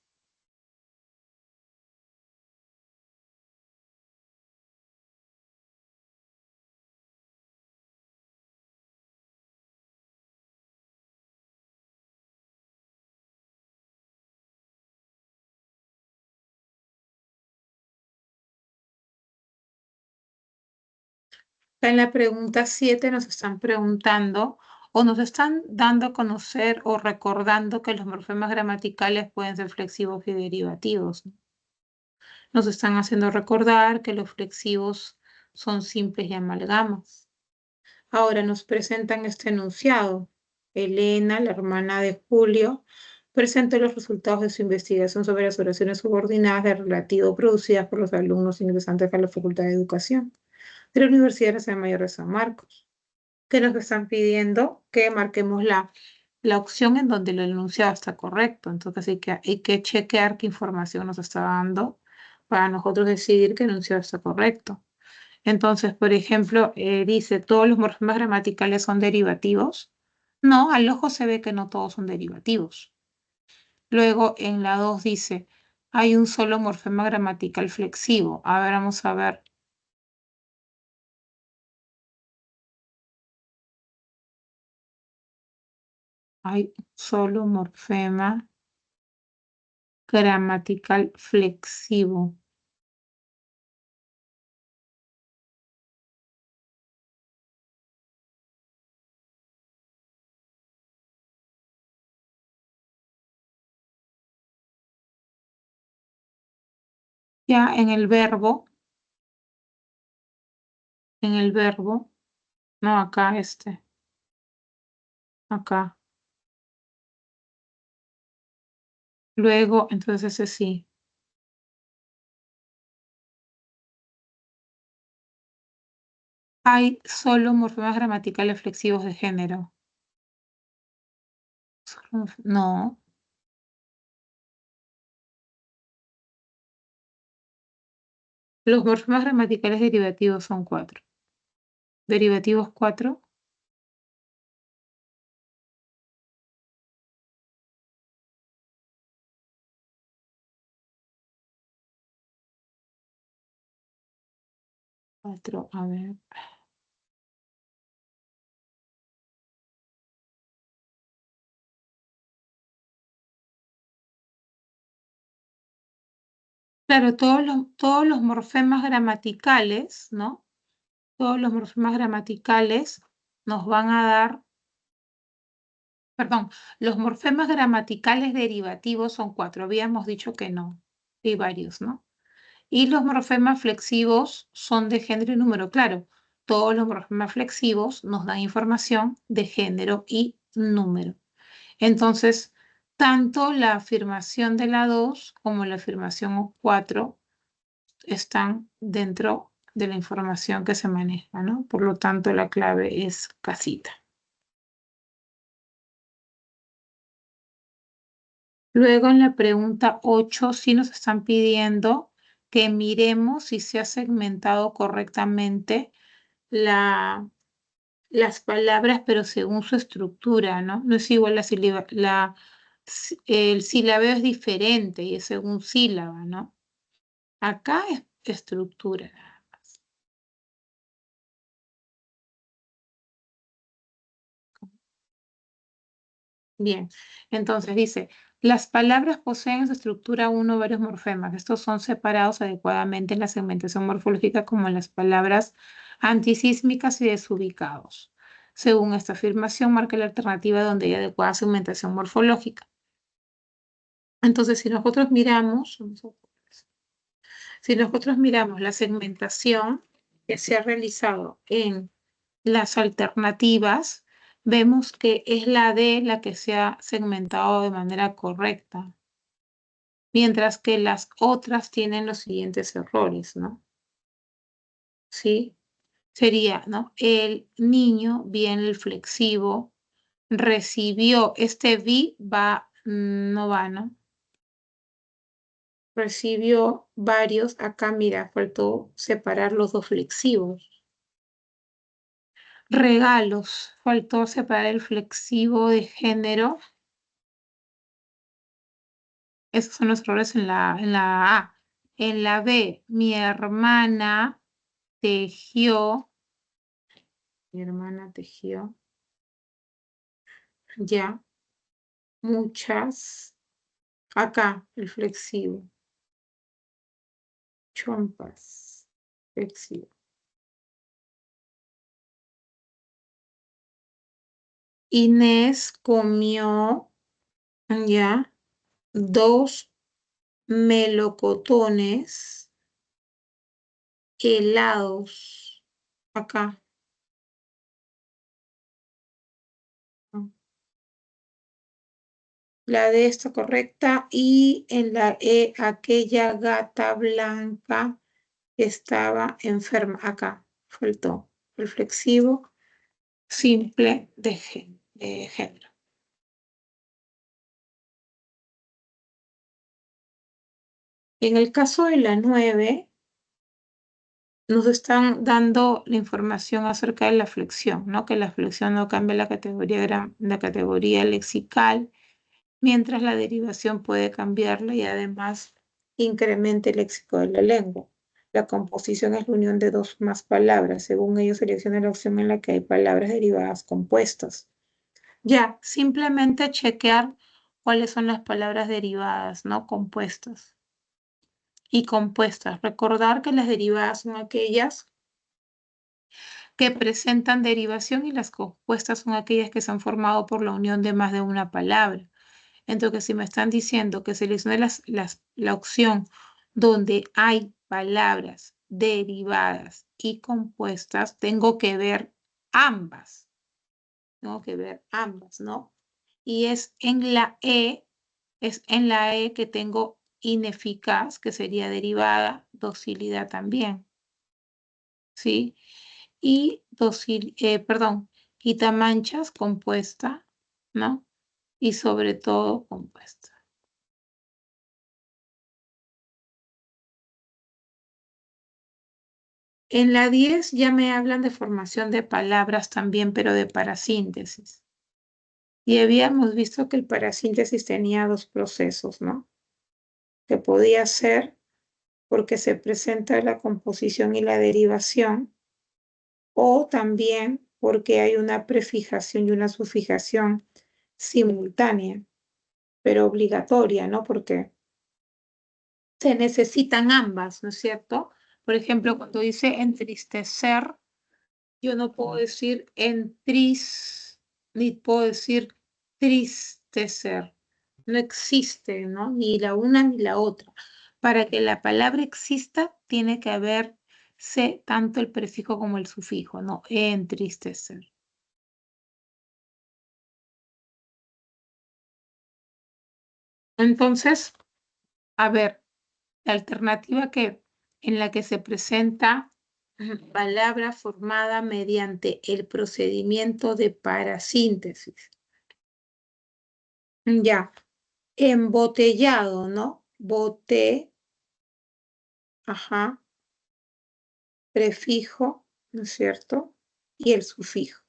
[SPEAKER 1] En la pregunta 7 nos están preguntando o nos están dando a conocer o recordando que los morfemas gramaticales pueden ser flexivos y derivativos, ¿no? Nos están haciendo recordar que los flexivos son simples y amalgamas. Ahora nos presentan este enunciado. Elena, la hermana de Julio, presentó los resultados de su investigación sobre las oraciones subordinadas de relativo producidas por los alumnos ingresantes a la Facultad de Educación de la Universidad Nacional Mayor de San Marcos, que nos están pidiendo que marquemos la opción en donde el enunciado está correcto. Entonces hay que chequear qué información nos está dando para nosotros decidir que el enunciado está correcto. Entonces, por ejemplo, dice, ¿todos los morfemas gramaticales son derivativos? No, al ojo se ve que no todos son derivativos. Luego en la 2 dice, hay un solo morfema gramatical flexivo. A ver, vamos a ver. Hay un solo morfema gramatical flexivo. Ya en el verbo, no acá acá. Luego, entonces ese sí. Hay solo morfemas gramaticales flexivos de género. No. Los morfemas gramaticales derivativos son 4. Derivativos 4. A ver. Claro, todos los morfemas gramaticales, ¿no? Todos los morfemas gramaticales nos van a dar, perdón, los morfemas gramaticales derivativos son 4. Habíamos dicho que no. Hay varios, ¿no? Y los morfemas flexivos son de género y número. Claro, todos los morfemas flexivos nos dan información de género y número. Entonces, tanto la afirmación de la 2 como la afirmación 4 están dentro de la información que se maneja, ¿no? Por lo tanto, la clave es casita. Luego en la pregunta 8 sí nos están pidiendo que miremos si se ha segmentado correctamente las palabras, pero según su estructura, ¿no? No es igual el silabeo es diferente y es según sílaba, ¿no? Acá es estructura. Bien, entonces dice, las palabras poseen en su estructura 1 varios morfemas. Estos son separados adecuadamente en la segmentación morfológica como las palabras antisísmicas y desubicados. Según esta afirmación, marca la alternativa donde hay adecuada segmentación morfológica. Entonces, si nosotros miramos la segmentación que se ha realizado en las alternativas, vemos que es la D la que se ha segmentado de manera correcta, mientras que las otras tienen los siguientes errores, ¿no? ¿Sí? Sería, ¿no? El niño, bien el flexivo, recibió, este no va, ¿no? Recibió varios, acá mira, faltó separar los dos flexivos. Regalos, faltó separar el flexivo de género. Esos son los errores en la A. En la B, mi hermana tejió, ya, muchas, acá, el flexivo, chompas, flexivo. Inés comió, ya, 2 melocotones helados, acá. La D está correcta y en la E, aquella gata blanca que estaba enferma. Acá faltó reflexivo simple de género. En el caso de la 9, nos están dando la información acerca de la flexión, ¿no? Que la flexión no cambia la categoría lexical mientras la derivación puede cambiarla y además incrementa el léxico de la lengua. La composición es la unión de dos o más palabras. Según ello, selecciona la opción en la que hay palabras derivadas compuestas. Ya, simplemente chequear cuáles son las palabras derivadas, ¿no? Compuestas y compuestas. Recordar que las derivadas son aquellas que presentan derivación y las compuestas son aquellas que se han formado por la unión de más de una palabra. Entonces, si me están diciendo que seleccione la opción donde hay palabras derivadas y compuestas, tengo que ver ambas. Tengo que ver ambas, ¿no? Y es en la E que tengo ineficaz, que sería derivada, docilidad también, ¿sí? Y perdón, quitamanchas compuesta, ¿no? Y sobre todo compuesta. En la 10 ya me hablan de formación de palabras también, pero de parasíntesis. Y habíamos visto que el parasíntesis tenía dos procesos, ¿no? Que podía ser porque se presenta la composición y la derivación, o también porque hay una prefijación y una sufijación simultánea, pero obligatoria, ¿no? Porque se necesitan ambas, ¿no es cierto? Por ejemplo, cuando dice entristecer, yo no puedo decir ni puedo decir tristecer. No existe, ¿no? Ni la una ni la otra. Para que la palabra exista, tiene que haberse tanto el prefijo como el sufijo, ¿no? Entristecer. Entonces, a ver, la alternativa en la que se presenta palabra formada mediante el procedimiento de parasíntesis. Ya, embotellado, ¿no? Ajá, prefijo, ¿no es cierto? Y el sufijo.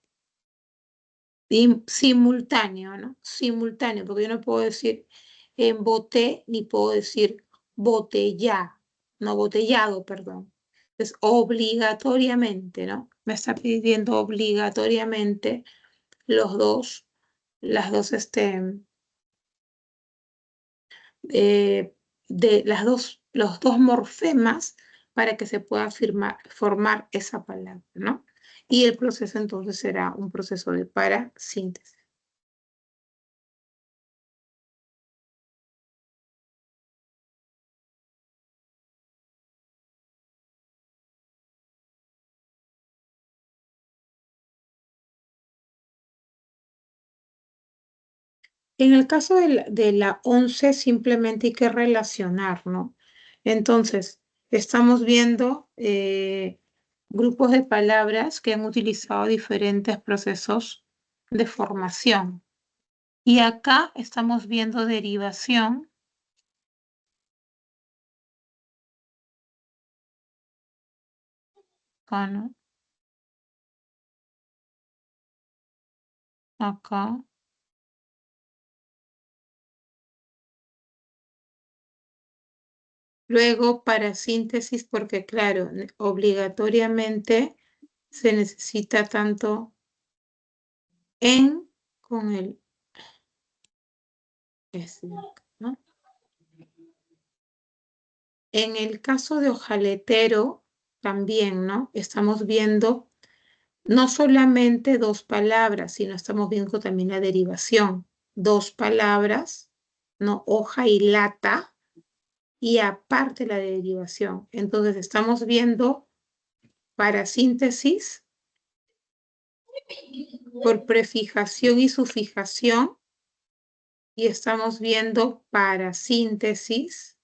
[SPEAKER 1] Y simultáneo, ¿no? Simultáneo, porque yo no puedo decir emboté ni puedo decir botella, no botellado, perdón. Entonces, obligatoriamente, ¿no? Me está pidiendo obligatoriamente los dos, las dos, los dos morfemas para que se pueda formar esa palabra, ¿no? Y el proceso entonces será un proceso de parasíntesis. En el caso de la 11, simplemente hay que relacionar, ¿no? Entonces, estamos viendo grupos de palabras que han utilizado diferentes procesos de formación. Y acá estamos viendo derivación. Acá, ¿no? Acá. Luego, para síntesis, porque claro, obligatoriamente se necesita tanto en con el S, ¿no? En el caso de hojaletero, también, ¿no? Estamos viendo no solamente dos palabras, sino estamos viendo también la derivación. Dos palabras, ¿no? Hoja y lata, y aparte la derivación. Entonces, estamos viendo para síntesis por prefijación y sufijación, y estamos viendo para síntesis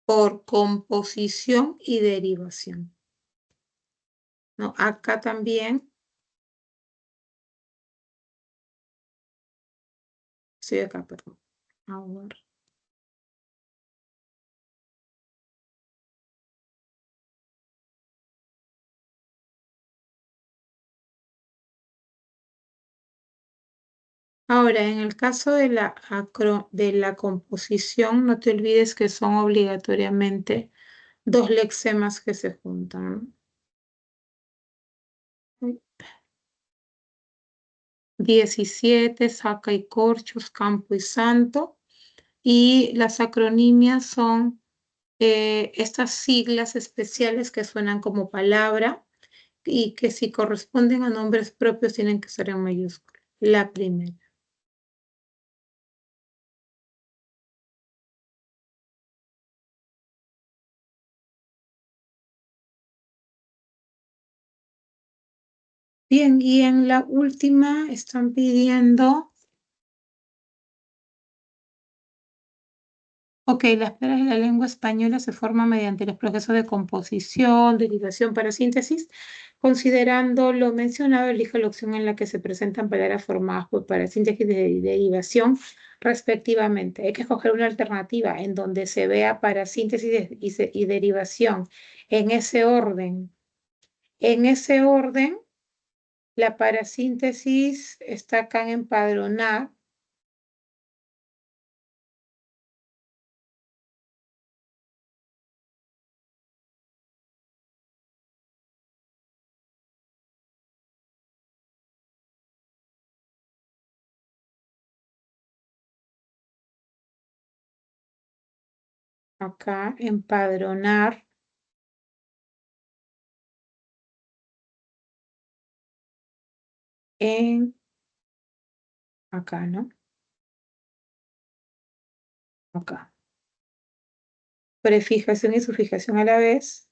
[SPEAKER 1] por composición y derivación. ¿No? Acá también, estoy acá, perdón. Ahora. Ahora, en el caso de la composición, no te olvides que son obligatoriamente dos lexemas que se juntan. 17, saca y corchos, campo y santo. Y las acronimias son estas siglas especiales que suenan como palabra y que si corresponden a nombres propios tienen que ser en mayúscula. La primera. Bien, y en la última están pidiendo, ok, las palabras de la lengua española se forman mediante los procesos de composición, derivación para síntesis. Considerando lo mencionado, elija la opción en la que se presentan palabras formadas por parasíntesis y derivación respectivamente. Hay que escoger una alternativa en donde se vea parasíntesis y derivación en ese orden. En ese orden, la parasíntesis está acá en empadronar. Acá, empadronar en acá, ¿no? Acá. Prefijación y sufijación a la vez.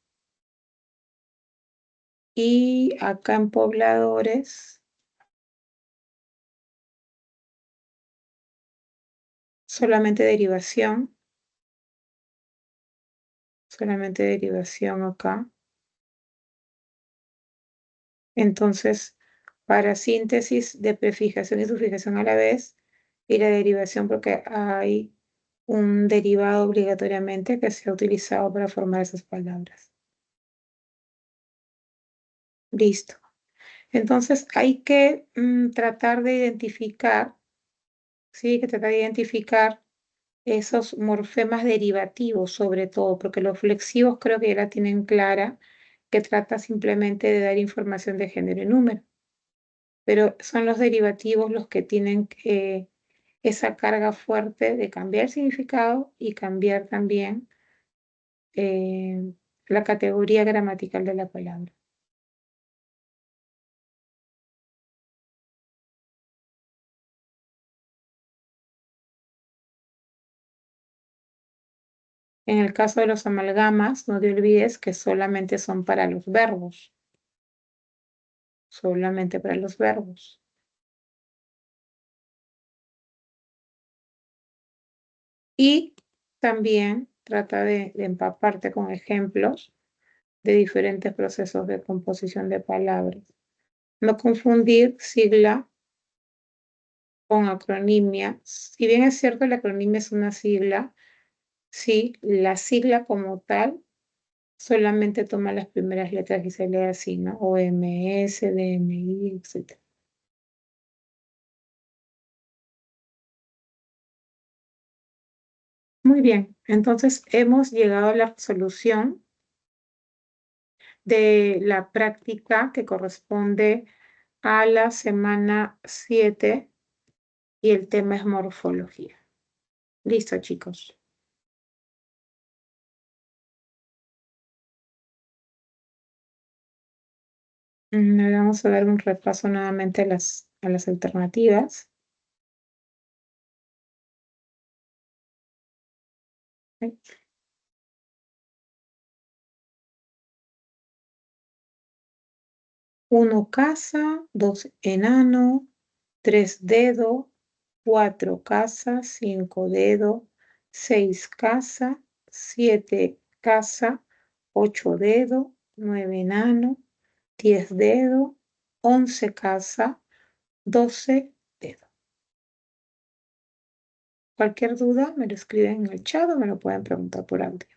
[SPEAKER 1] Y acá en pobladores, solamente derivación. Solamente derivación acá. Entonces, para síntesis de prefijación y sufijación a la vez, y la derivación porque hay un derivado obligatoriamente que se ha utilizado para formar esas palabras. Listo. Entonces, hay que tratar de identificar, sí, hay que tratar de identificar esos morfemas derivativos, sobre todo, porque los flexivos creo que ya la tienen clara, que trata simplemente de dar información de género y número. Pero son los derivativos los que tienen esa carga fuerte de cambiar el significado y cambiar también la categoría gramatical de la palabra. En el caso de los amalgamas, no te olvides que solamente son para los verbos. Solamente para los verbos. Y también trata de empaparte con ejemplos de diferentes procesos de composición de palabras. No confundir sigla con acronimia. Si bien es cierto, la acronimia es una sigla, sí, la sigla como tal solamente toma las primeras letras y se lee así, ¿no? OMS, DNI, etc. Muy bien, entonces hemos llegado a la resolución de la práctica que corresponde a la semana 7 y el tema es morfología. Listo, chicos. Ahora vamos a dar un repaso nuevamente a las alternativas. ¿Sí? 1 casa, 2 enano, 3 dedo, 4 casa, 5 dedo, 6 casa, 7 casa, 8 dedo, 9 enano, 10 dedo, 11 casa, 12 dedo. Cualquier duda me lo escriben en el chat o me lo pueden preguntar por audio.